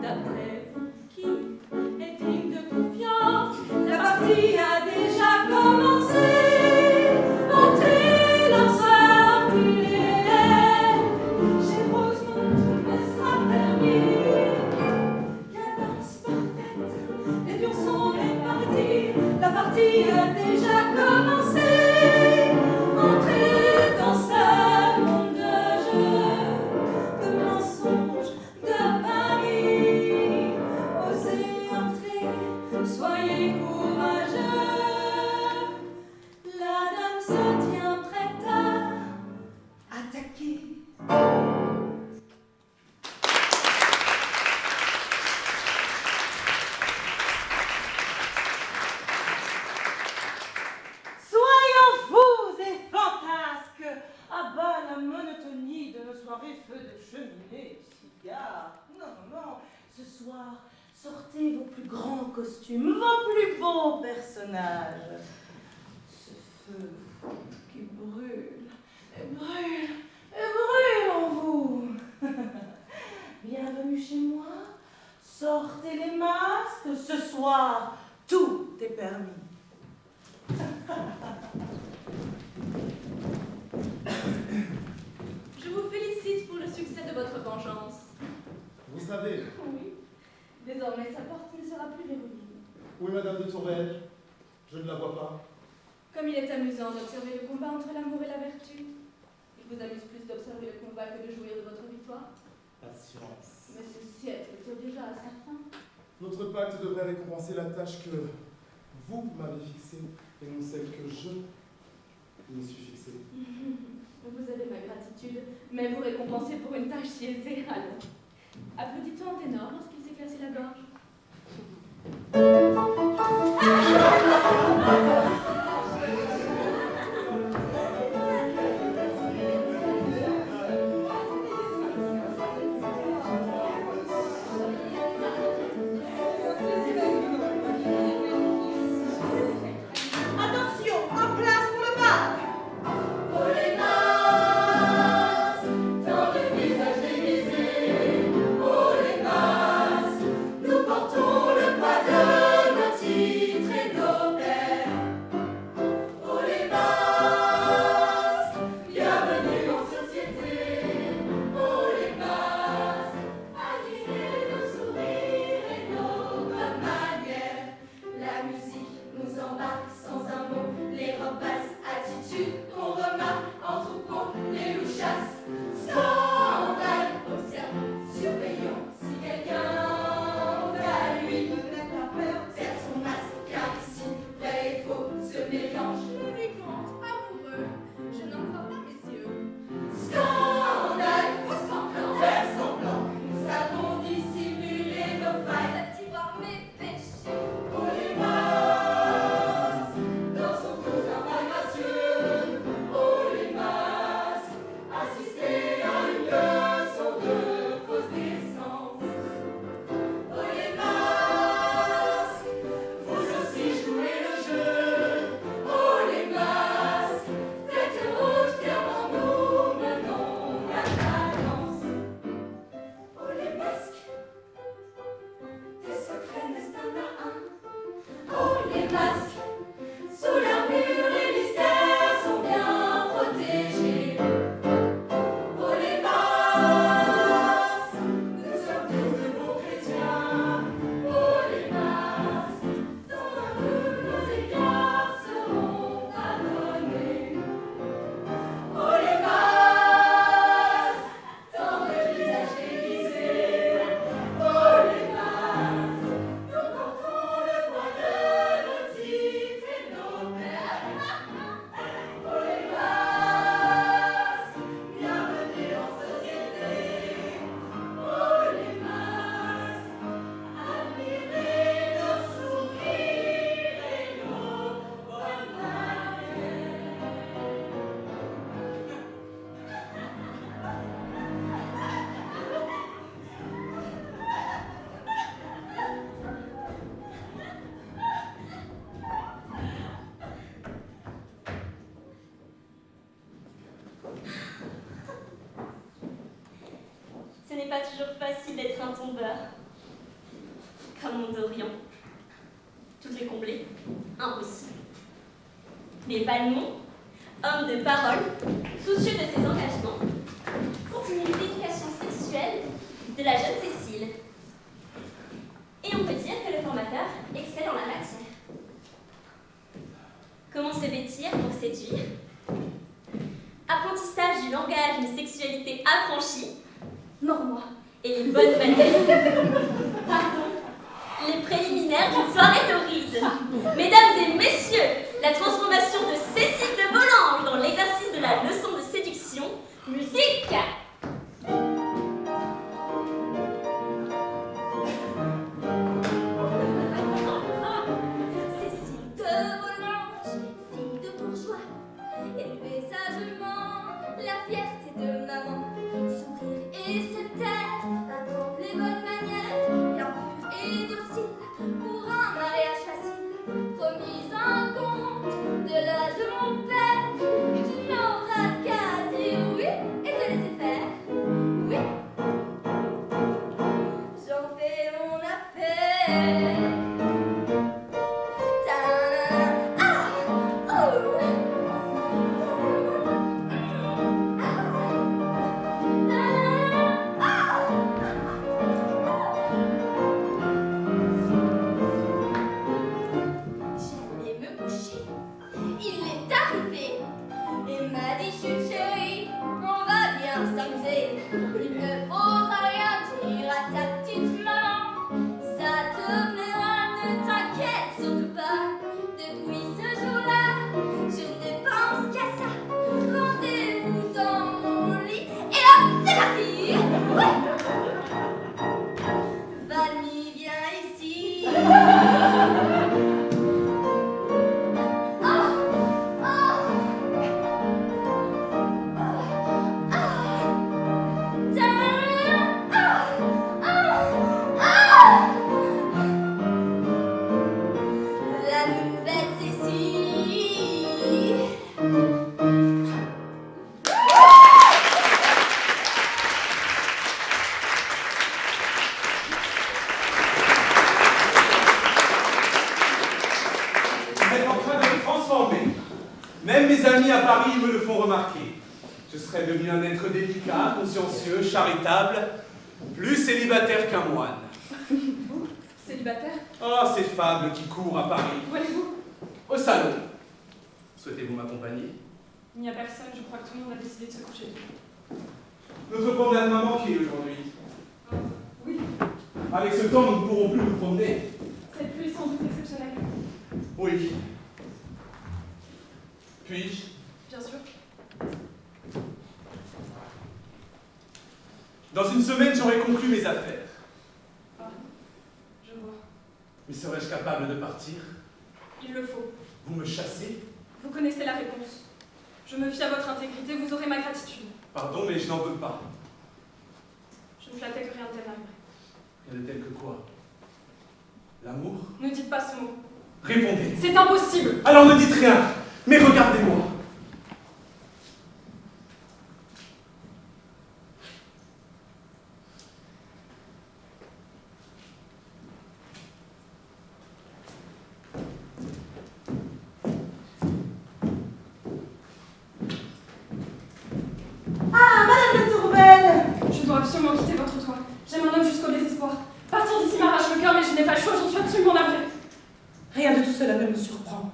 d'après vous, qui est digne de confiance? La partie a déjà commencé. Entrez dans ce filet. Chez Rosemont, tout me sera permis. Cadence parfaite, les pions sont répartis. La partie a déjà commencé. Entrez dans ce monde de jeux, de mensonges, de paris. Osez entrer, soyez courageux. La dame se tient prête à attaquer. Soyons fous et fantasques, à bas la monotonie de nos soirées feux de cheminée, cigares. Non, non, non, ce soir, sortez vos plus grands costumes, vos plus beaux personnages. Ce feu qui brûle, et brûle, et brûle en vous. Bienvenue chez moi, sortez les masques, ce soir, tout est permis. Je vous félicite pour le succès de votre vengeance. Vous savez, Oui. Désormais, sa porte ne sera plus verrouillée. où est Madame de Tourvel? Je ne la vois pas. Comme il est amusant d'observer le combat entre l'amour et la vertu, il vous amuse plus d'observer le combat que de jouir de votre victoire. Patience. Mais ce siècle tire déjà à sa fin. Notre pacte devrait récompenser la tâche que vous m'avez fixée et non celle que je me suis fixée. Vous avez ma gratitude, mais vous récompensez pour une tâche si aisée, allons. Applaudit-on en ténor lorsqu'il s'éclaircit la gorge? Nous portons le poids de nos titres et nos n'est pas toujours facile d'être un tombeur. Comme mon Dorian. Toutes les combler, impossible. Mais Valmont, homme de parole, soucieux de ses engagements, continue l'éducation sexuelle de la jeune Cécile. Et on peut dire que le formateur excelle en la matière. Comment se vêtir pour séduire? Apprentissage du langage d'une sexualité affranchie. Mors-moi et les bonnes manières. Pardon, les préliminaires d'une soirée torride. Mesdames et messieurs, la transformation de Cécile de Volanges dans l'exercice de la leçon de séduction. Musique! Cécile de Volanges, fille de bourgeois, élevée sagement, la fierté de maman. Sourire et se taire, attendre les bonnes manières, bien pure et docile, pour un mariage facile. Vous êtes en train de me transformer. Même mes amis à Paris me le font remarquer. Je serais devenu un être délicat, consciencieux, charitable, plus célibataire qu'un moine. Vous, célibataire? Oh, ces fables qui courent à Paris. Où allez-vous? Au salon. Souhaitez-vous m'accompagner? Il n'y a personne, je crois que tout le monde a décidé de se coucher. Notre promenade m'a manqué aujourd'hui. Oui, Avec ce temps, nous ne pourrons plus nous promener. cette pluie est sans doute exceptionnelle. Oui. Puis-je? Bien sûr. Dans une semaine, j'aurai conclu mes affaires. Ah, je vois. Mais serais-je capable de partir? Il le faut. Vous me chassez? Vous connaissez la réponse. Je me fie à votre intégrité, vous aurez ma gratitude. Pardon, mais je n'en veux pas. Je me flattais que rien de tel n'arriverait. Rien de tel que quoi? L'amour? Ne dites pas ce mot. Répondez. C'est impossible. Alors ne dites rien, mais regardez-moi. Ah, Madame de Tourvel! Je dois absolument quitter votre toit. J'aime un homme jusqu'au désespoir. Partir d'ici m'arrache le cœur, mais je n'ai pas le choix, j'en suis absolument navrée. Rien de tout cela ne me surprend.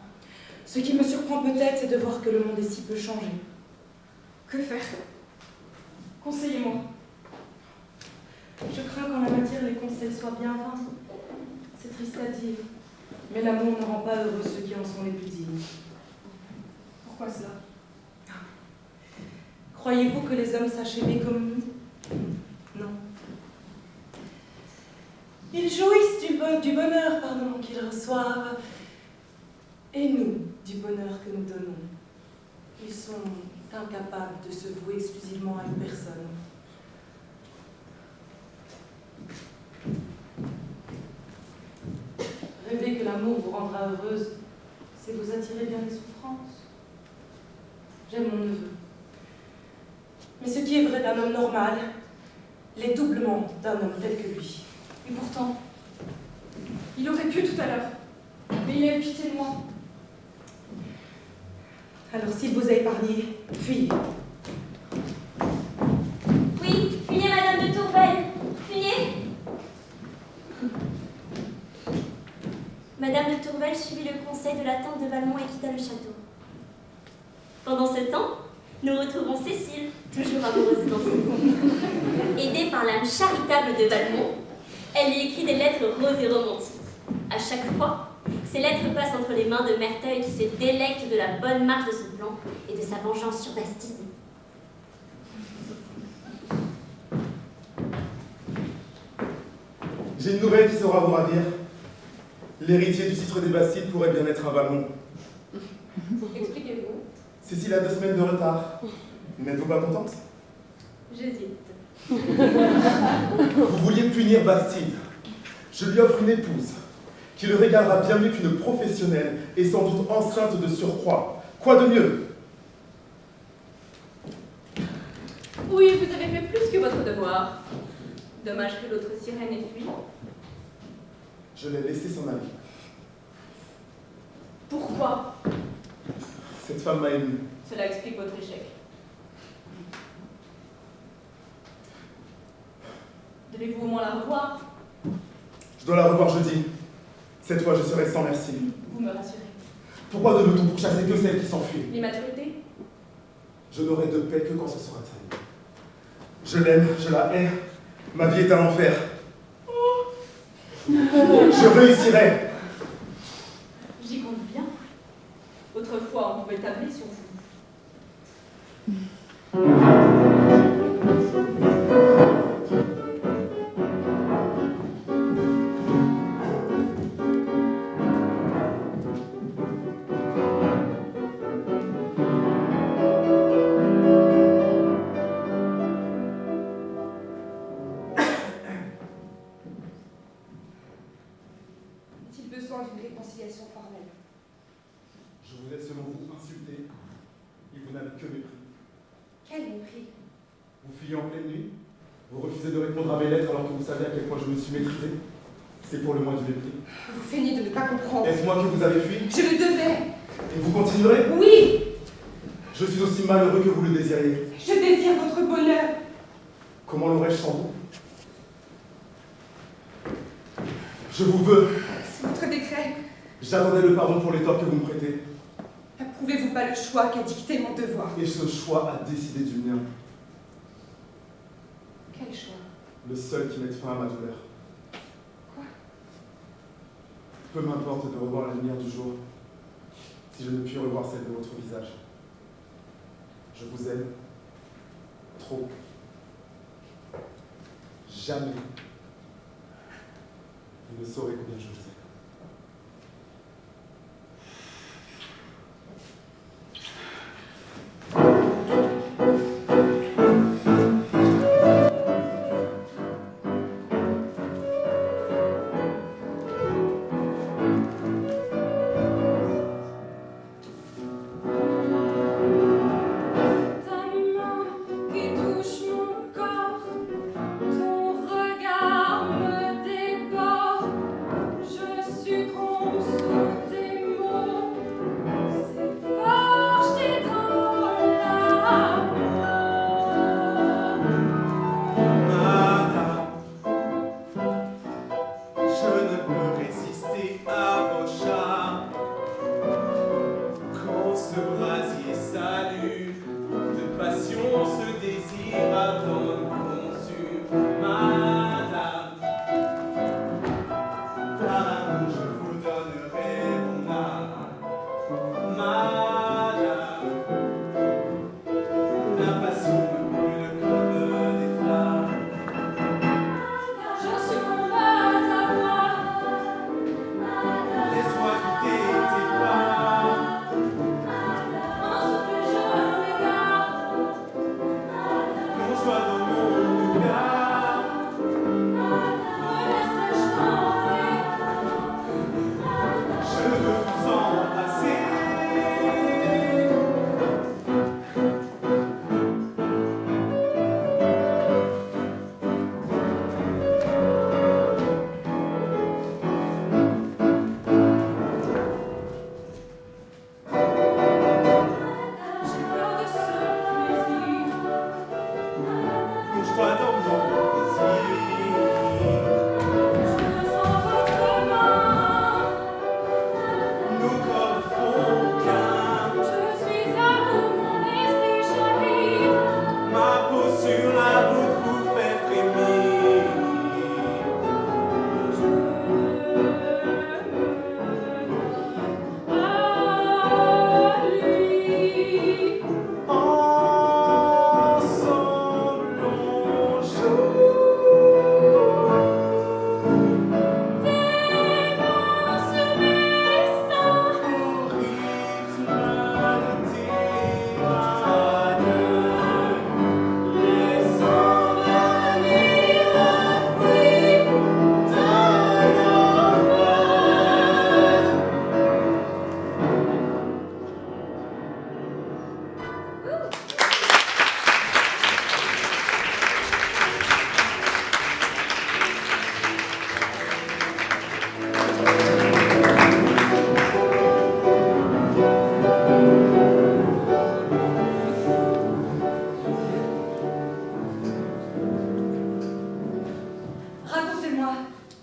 Ce qui me surprend peut-être, c'est de voir que le monde est si peu changé. Que faire? Conseillez-moi. Je crains qu'en la matière, les conseils soient bien vains. C'est triste à dire, mais l'amour ne rend pas heureux ceux qui en sont les plus dignes. Pourquoi cela? Croyez-vous que les hommes sachent aimer comme nous? Non. Ils jouissent du bonheur qu'ils reçoivent, et nous, du bonheur que nous donnons. Ils sont incapables de se vouer exclusivement à une personne. Rêver que l'amour vous rendra heureuse, c'est vous attirer bien les souffrances. J'aime mon neveu. Mais ce qui est vrai d'un homme normal, l'est doublement d'un homme tel que lui. Et pourtant, il aurait pu tout à l'heure. Mais il a eu pitié de moi. Alors s'il vous a épargné, fuyez. Oui, fuyez, Madame de Tourvel. Fuyez. Madame de Tourvel suivit le conseil de la tante de Valmont et quitta le château. Pendant ce temps, nous retrouvons Cécile, toujours amoureuse d'Anson. Aidée par l'âme charitable de Valmont, elle lui écrit des lettres roses et romantiques. À chaque fois, ces lettres passent entre les mains de Merteuil qui se délecte de la bonne marche de ce plan et de sa vengeance sur Bastide. J'ai une nouvelle qui saura vous ravir. L'héritier du titre des Bastides pourrait bien être un Valmont. Expliquez-vous. Cécile a 2 semaines de retard. N'êtes-vous pas contente? J'hésite. Vous vouliez punir Bastide. Je lui offre une épouse qui le régalera bien mieux qu'une professionnelle et sans doute enceinte de surcroît. Quoi de mieux? Oui, vous avez fait plus que votre devoir. Dommage que l'autre sirène ait fui. Je l'ai laissé s'en aller. Pourquoi? Cette femme m'a ému. Cela explique votre échec. Devez-vous au moins la revoir? Je dois la revoir jeudi. Cette fois, je serai sans merci. Vous me rassurez. Pourquoi ne veut-on pourchasser que celle qui s'enfuit? L'immaturité? Je n'aurai de paix que quand ce sera terminé. Je l'aime, je la hais. Ma vie est un enfer. Je réussirai. J'y compte bien. Autrefois, on pouvait tabler sur vous. Est-il besoin d'une réconciliation formelle? vous êtes selon vous insulté et vous n'avez que mépris. Quel mépris! Vous fuyez en pleine nuit, vous refusez de répondre à mes lettres alors que vous savez à quel point je me suis maîtrisé. C'est pour le moins du mépris. Vous feignez de ne pas comprendre. Est-ce moi que vous avez fui? Je le devais! Et vous continuerez? Oui! Je suis aussi malheureux que vous le désiriez. Je désire votre bonheur! Comment l'aurais-je sans vous? Je vous veux. C'est votre décret. J'attendais le pardon pour les torts que vous me prêtez. N'approuvez-vous pas le choix qu'a dicté mon devoir? Et ce choix a décidé du mien. Quel choix? Le seul qui mette fin à ma douleur. Quoi? Peu m'importe de revoir la lumière du jour, si je ne puis revoir celle de votre visage. Je vous aime. Trop. Jamais. Vous ne saurez combien je vous aime.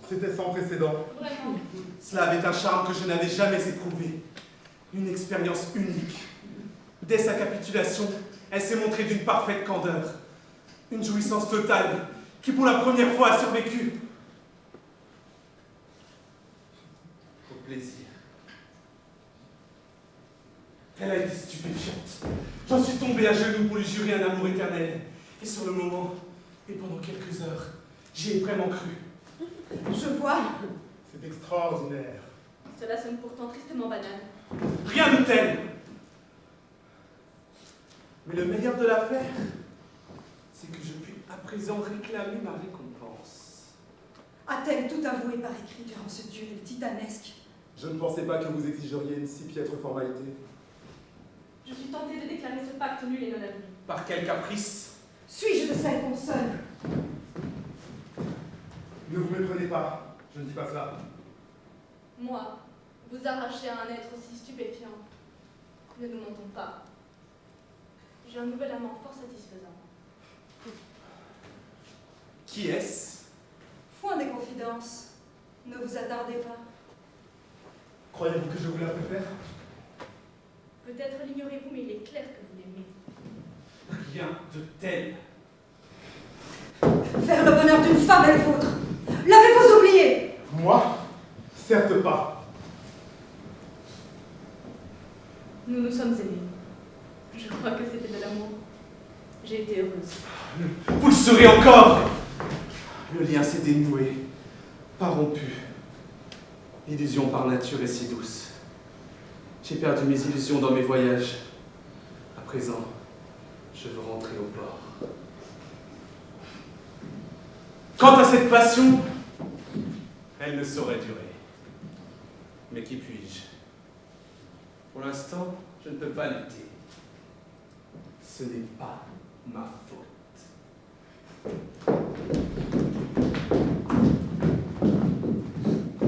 C'était sans précédent. Vraiment. Cela avait un charme que je n'avais jamais éprouvé. Une expérience unique. Dès sa capitulation, elle s'est montrée d'une parfaite candeur. Une jouissance totale qui pour la première fois a survécu. Au plaisir. Elle a été stupéfiante. J'en suis tombé à genoux pour lui jurer un amour éternel. Et sur le moment, et pendant quelques heures, j'y ai vraiment cru. Je vois. C'est extraordinaire. Cela sonne pourtant tristement banal. Rien de tel. Mais le meilleur de l'affaire, c'est que je puis à présent réclamer ma récompense. A-t-elle tout avoué par écrit durant ce duel titanesque? Je ne pensais pas que vous exigeriez une si piètre formalité. Je suis tentée de déclarer ce pacte nul et non avenu. Par quel caprice? Suis-je de celle qu'on sonne? Ne vous méprenez pas, je ne dis pas cela. Moi, vous arracher à un être aussi stupéfiant. Ne nous mentons pas. J'ai un nouvel amant fort satisfaisant. Qui est-ce? Point des confidences. Ne vous attardez pas. Croyez-vous que je vous la préfère? Peut-être l'ignorez-vous, mais il est clair que vous l'aimez. Rien de tel. Faire le bonheur d'une femme est le vôtre. L'avez-vous oublié? Moi? Certes pas. Nous nous sommes aimés. Je crois que c'était de l'amour. J'ai été heureuse. Vous le serez encore! Le lien s'est dénoué, pas rompu. L'illusion par nature est si douce. J'ai perdu mes illusions dans mes voyages. À présent, je veux rentrer au port. Quant à cette passion, elle ne saurait durer. Mais qui puis-je? Pour l'instant, je ne peux pas lutter. Ce n'est pas ma faute.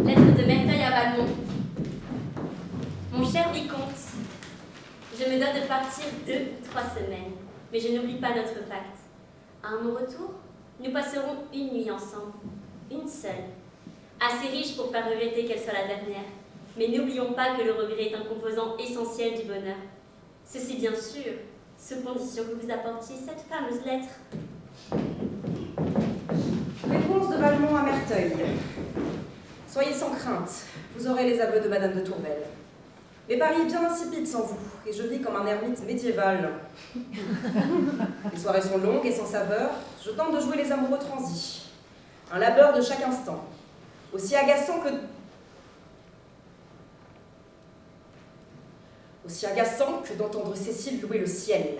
Lettre de Merteuil à Valmont. Mon cher vicomte, je me dois de partir 2 ou 3 semaines, mais je n'oublie pas notre pacte. À mon retour, nous passerons une nuit ensemble, une seule, assez riche pour faire regretter qu'elle soit la dernière. Mais n'oublions pas que le regret est un composant essentiel du bonheur. Ceci bien sûr, sous condition que vous apportiez cette fameuse lettre. Réponse de Valmont à Merteuil. Soyez sans crainte, vous aurez les aveux de Madame de Tourvel. Mais Paris est bien insipide sans vous, et je vis comme un ermite médiéval. Les soirées sont longues et sans saveur, je tente de jouer les amoureux transis. Un labeur de chaque instant, aussi agaçant que d'entendre Cécile louer le ciel.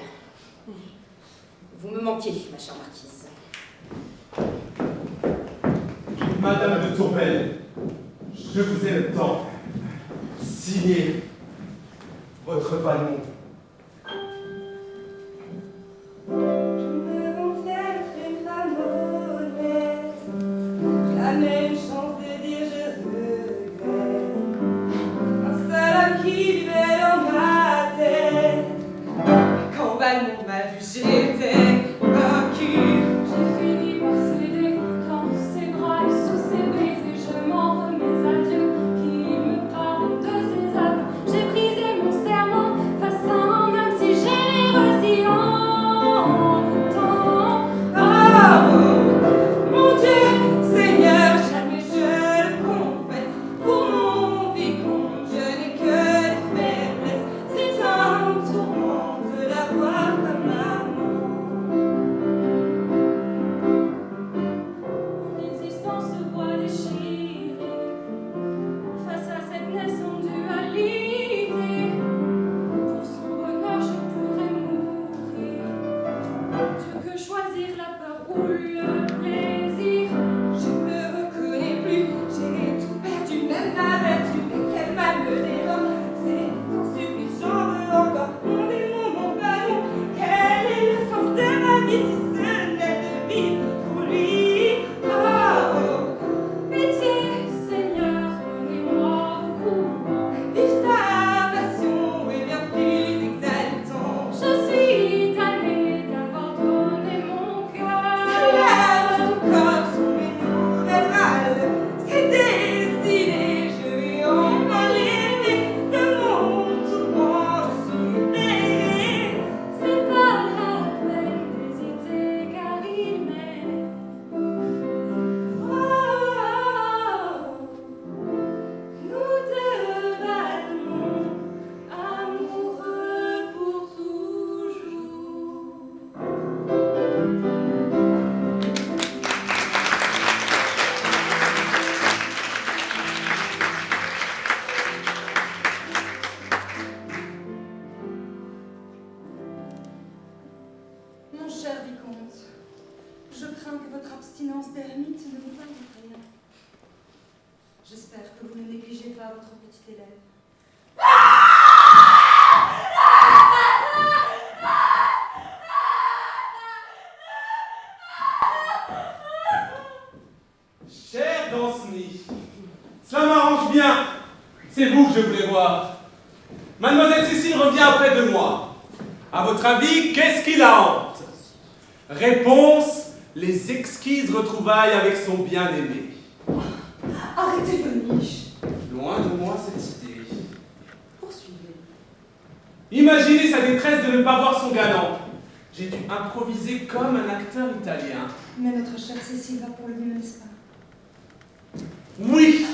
Vous me manquez, ma chère marquise. Madame de Tourvel, je vous ai le temps. Signez votre Valmont. Je me confesse une femme honnête, jamais une chance de dire je regrette. Un seul homme qui vivait dans ma tête. Quand Valmont m'a vu, j'étais vaincue. J'ai fini par céder dans ses bras et sous ses baisers. Je m'en remets à Dieu qui me pardonne de ses aveux. J'ai brisé mon serment face à un homme si généreux, si envoûtant. Oh, mon Dieu, Seigneur, jamais je le confesse. Pour mon vicomte, je n'ai que des faiblesses. C'est un tourment de l'avoir comme amant. Mon existence se voit déchirée face à cette naissante dualité. Pour son bonheur, je pourrais mourir. Dieu que choisir la peur ou le plaisir. Je me reconnais plus, j'ai tout perdu, même ma vertu, mais quel mal me dévore. C'est un supplice, j'en veux encore. Mon démon, mon ballon, quel est le sens de ma vie si ce n'est de vivre pour lui? Oh, Pitié, Seigneur, donnez-moi au courant. vivre sa passion est bien plus exaltant. Je suis tannée d'avoir donné mon cœur. Ses lèvres, son corps sont mes nouvelles râles. C'est décidé, je vais envoler de mon tourment, je suis libérée. C'est pas la peine d'hésiter car il m'aime. Nous deux Valmont, amoureux pour toujours. Mon cher vicomte, je crains que votre abstinence d'ermite ne vous vaille rien. J'espère que vous ne négligez pas votre petit élève. Mademoiselle Cécile revient après 2 mois. À votre avis, qu'est-ce qui la hante? Réponse, les exquises retrouvailles avec son bien-aimé. Arrêtez vos niches. Loin de moi cette idée. Poursuivez. Imaginez sa détresse de ne pas voir son galant. J'ai dû improviser comme un acteur italien. Mais notre chère Cécile va pour le mieux, n'est-ce pas? Oui.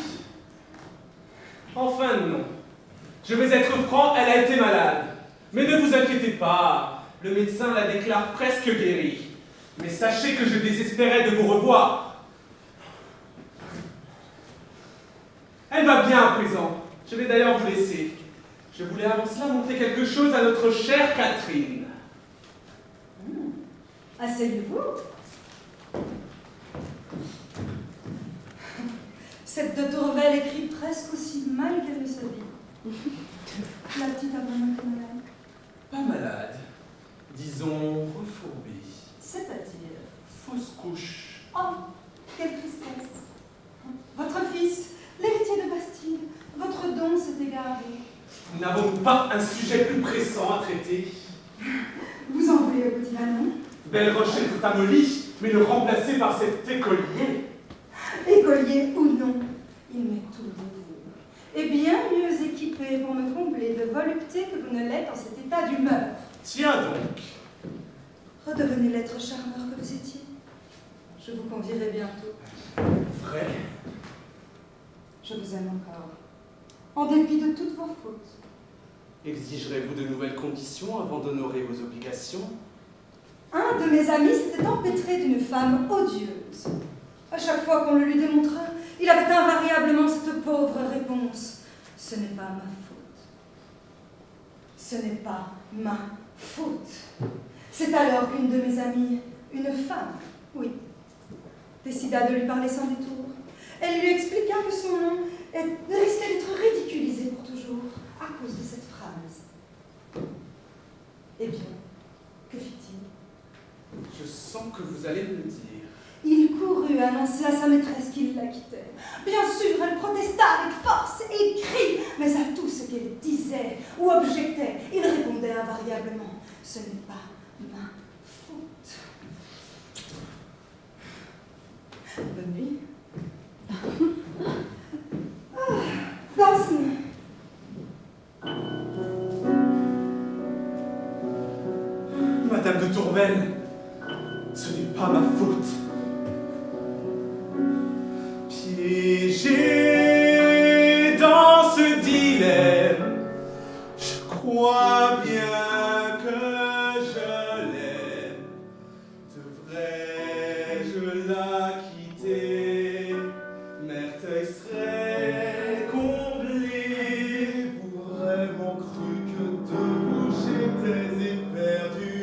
Enfin non. Je vais être franc, elle a été malade. Mais ne vous inquiétez pas, le médecin la déclare presque guérie. Mais sachez que je désespérais de vous revoir. Elle va bien à présent. Je vais d'ailleurs vous laisser. Je voulais avant cela montrer quelque chose à notre chère Catherine. Asseyez-vous. Cette de Tourvel écrit presque aussi mal qu'elle ne s'habille. La petite a vraiment été malade. Pas malade. Disons refourbée. C'est-à-dire? Fausse couche. Oh, quelle tristesse. Votre fils, l'héritier de Bastille, votre don s'est égaré. N'avons-nous pas un sujet plus pressant à traiter? Vous en voulez au petit Valmont? Belle Rochelle est amollie, mais le remplacer par cet écolier. Écolier ou non, il m'est tout nouveau. Et bien mieux équipé pour me combler de volupté que vous ne l'êtes en cet état d'humeur. Tiens donc. Redevenez l'être charmeur que vous étiez. Je vous convierai bientôt. Vrai? Je vous aime encore, en dépit de toutes vos fautes. Exigerez-vous de nouvelles conditions avant d'honorer vos obligations? Un de mes amis s'était empêtré d'une femme odieuse. À chaque fois qu'on le lui démontra, il avait invariablement cette pauvre réponse. Ce n'est pas ma faute. Ce n'est pas ma faute. C'est alors qu'une de mes amies, une femme, oui, décida de lui parler sans détour. Elle lui expliqua que son nom risquait d'être ridiculisé pour toujours à cause de cette phrase. Eh bien, que fit-il? Je sens que vous allez me le dire. Il courut annoncer à sa maîtresse qu'il la quittait. Bien sûr, elle protesta avec force et cri, mais à tout ce qu'elle disait ou objectait, il répondait invariablement « Ce n'est pas ma faute ». Bonne nuit. Danse-nous. Madame de Tourvel, ce n'est pas ma faute. Piégé dans ce dilemme, je crois bien que je l'aime. Devrais-je la quitter? Merteuil serait comblé. Vous vraiment cru que de vous j'étais éperdu?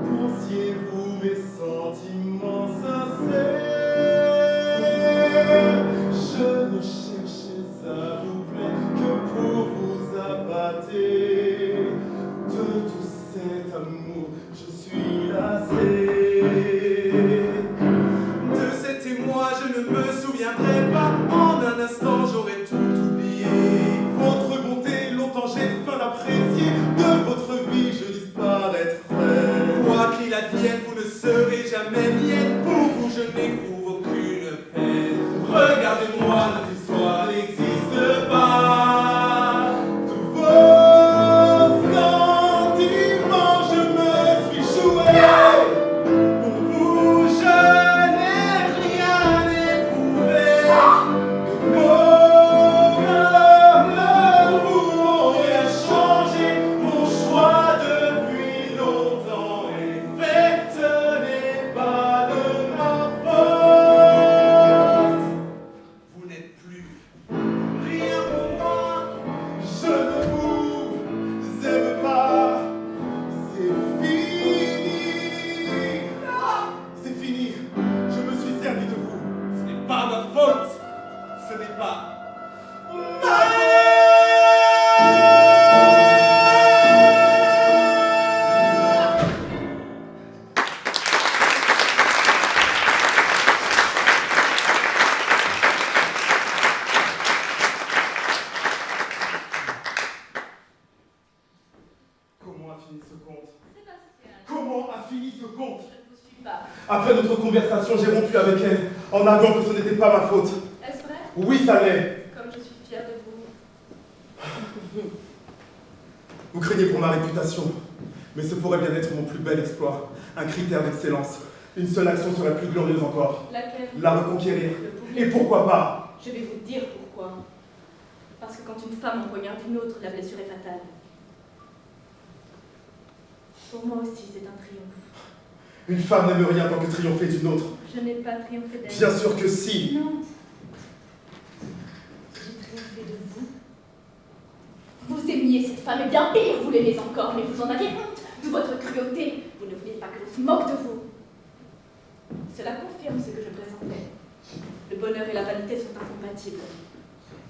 Pensiez-vous mes sentiments sincères? Je ne cherchais à vous plaire que pour vous appâter. De tout cet amour, je suis lassé. De cet émoi, je ne me souviendrai pas. En un instant, j'aurais tout oublié. Votre bonté, longtemps j'ai faim d'apprécier. De votre vie, je disparaîtrai. Quoi qu'il advienne, vous ne serez jamais mienne. Pour vous, je n'éprouve aucune peine. Regardez-moi, notre histoire n'existe pas. De fini ce conte? Sébastien, Comment a fini ce conte? je ne vous suis pas. Après notre conversation, j'ai rompu avec elle, en arguant que ce n'était pas ma faute. Est-ce vrai? Oui, ça l'est. Comme je suis fière de vous. Vous craignez pour ma réputation, mais ce pourrait bien être mon plus bel exploit, un critère d'excellence. Une seule action serait plus glorieuse encore. Laquelle? La reconquérir. Le pouvoir. Et pourquoi pas? Je vais vous dire pourquoi. Parce que quand une femme empoignarde une autre, la blessure est fatale. Pour moi aussi, c'est un triomphe. Une femme n'aime rien tant que triompher d'une autre. Je n'ai pas triomphé d'elle. Bien sûr que si. Non. J'ai triomphé de vous. Vous aimiez cette femme, et bien pire, vous l'aimez encore, mais vous en avez honte de votre cruauté. Vous ne voulez pas que l'on se moque de vous. Cela confirme ce que je pressentais. Le bonheur et la vanité sont incompatibles.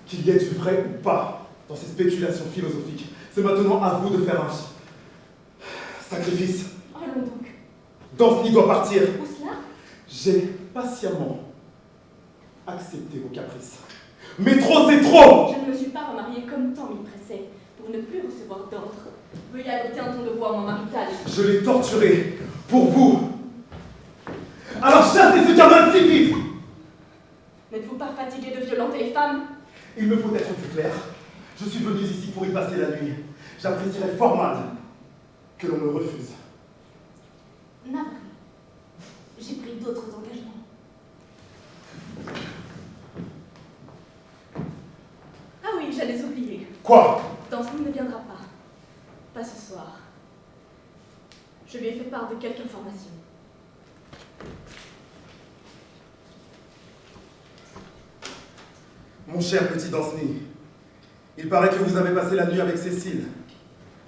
Qu'il y ait du vrai ou pas dans ces spéculations philosophiques, c'est maintenant à vous de faire un sacrifice. Allons donc. Danceny doit partir. Où cela? J'ai patiemment accepté vos caprices. Mais trop, c'est trop! Je ne me suis pas remariée comme tant m'y pressait, pour ne plus recevoir d'ordre. Veuillez adopter un ton de voix moins marital. Je l'ai torturé pour vous. Alors chassez ce gamin insipide! N'êtes-vous pas fatigué de violenter les femmes? Il me faut être plus clair. Je suis venu ici pour y passer la nuit. J'apprécierais fort mal que l'on me refuse. Navré. J'ai pris d'autres engagements. Ah oui, j'allais oublier. Quoi? Danceny ne viendra pas. Pas ce soir. Je lui ai fait part de quelques informations. Mon cher petit Danceny, il paraît que vous avez passé la nuit avec Cécile.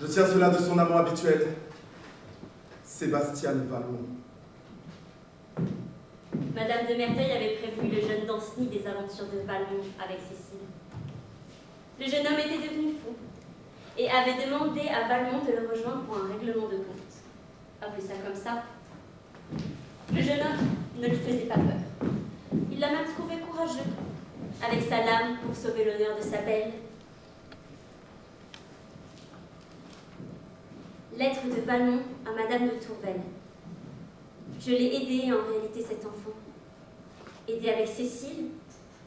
Je tiens cela de son amant habituel, Sébastien Valmont. Madame de Merteuil avait prévenu le jeune Danceny des aventures de Valmont avec Cécile. Le jeune homme était devenu fou et avait demandé à Valmont de le rejoindre pour un règlement de compte. Appelez ça comme ça. Le jeune homme ne lui faisait pas peur. Il l'a même trouvé courageux, avec sa lame pour sauver l'honneur de sa belle. Lettre de Valmont à Madame de Tourvel. Je l'ai aidé en réalité cet enfant. Aidé avec Cécile,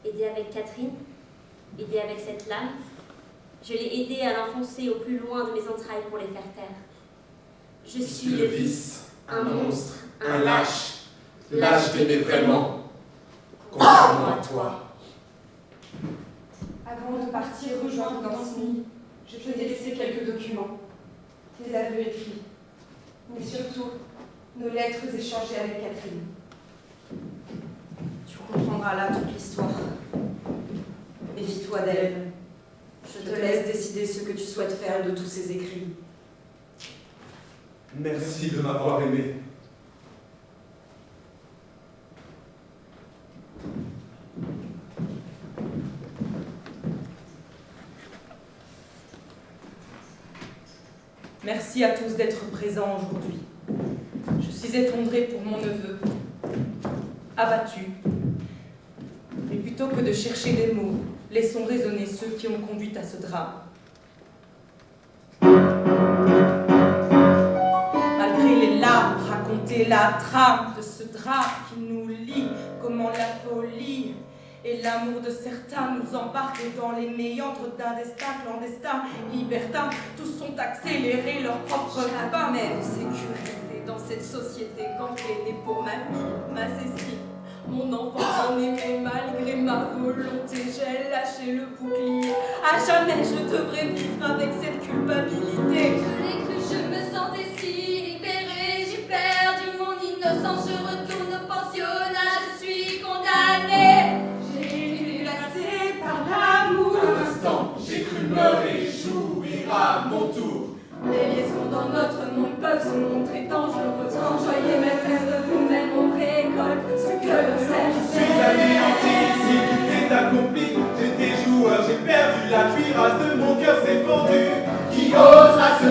aidé avec Catherine, aidé avec cette lame. Je l'ai aidé à l'enfoncer au plus loin de mes entrailles pour les faire taire. Je suis le vice, un monstre, un lâche, lâche d'aimer vraiment, contrairement à toi. Avant de partir rejoindre Danceny, je t'ai laissé quelques documents, tes aveux écrits, mais surtout nos lettres échangées avec Catherine. Tu comprendras là toute l'histoire. Méfie-toi d'elle. Je te laisse décider ce que tu souhaites faire de tous ces écrits. Merci de m'avoir aimé. Merci à tous d'être présents aujourd'hui. Je suis effondrée pour mon neveu, abattue. Mais plutôt que de chercher des mots, laissons raisonner ceux qui ont conduit à ce drame. Malgré les larmes, raconter la trame de ce drame qui nous lie, comment la folie et l'amour de certains nous embarquent dans les méandres d'un destin clandestin, libertin. Tous sont accélérés leur propre fin. Jamais de sécurité dans cette société gangrénée pour ma vie, ma Cécile. Mon enfant bien-aimé, malgré ma volonté, j'ai lâché le bouclier. À jamais je devrais vivre avec cette culpabilité. Je l'ai cru, je me sentais si libérée. J'ai perdu mon innocence, je retourne au pensionnat, je suis condamnée. J'ai été glacée par l'amour. Un instant, j'ai cru me réjouir à mon tour. Les liaisons dans notre monde peuvent se montrer dangereuses. Enjoyez maîtresse de vous-même, on récolte ce que l'on sème. Je suis anéanti, si tout est accompli. J'étais joueur, j'ai perdu la cuirasse de mon cœur s'est fendu. Qui osera se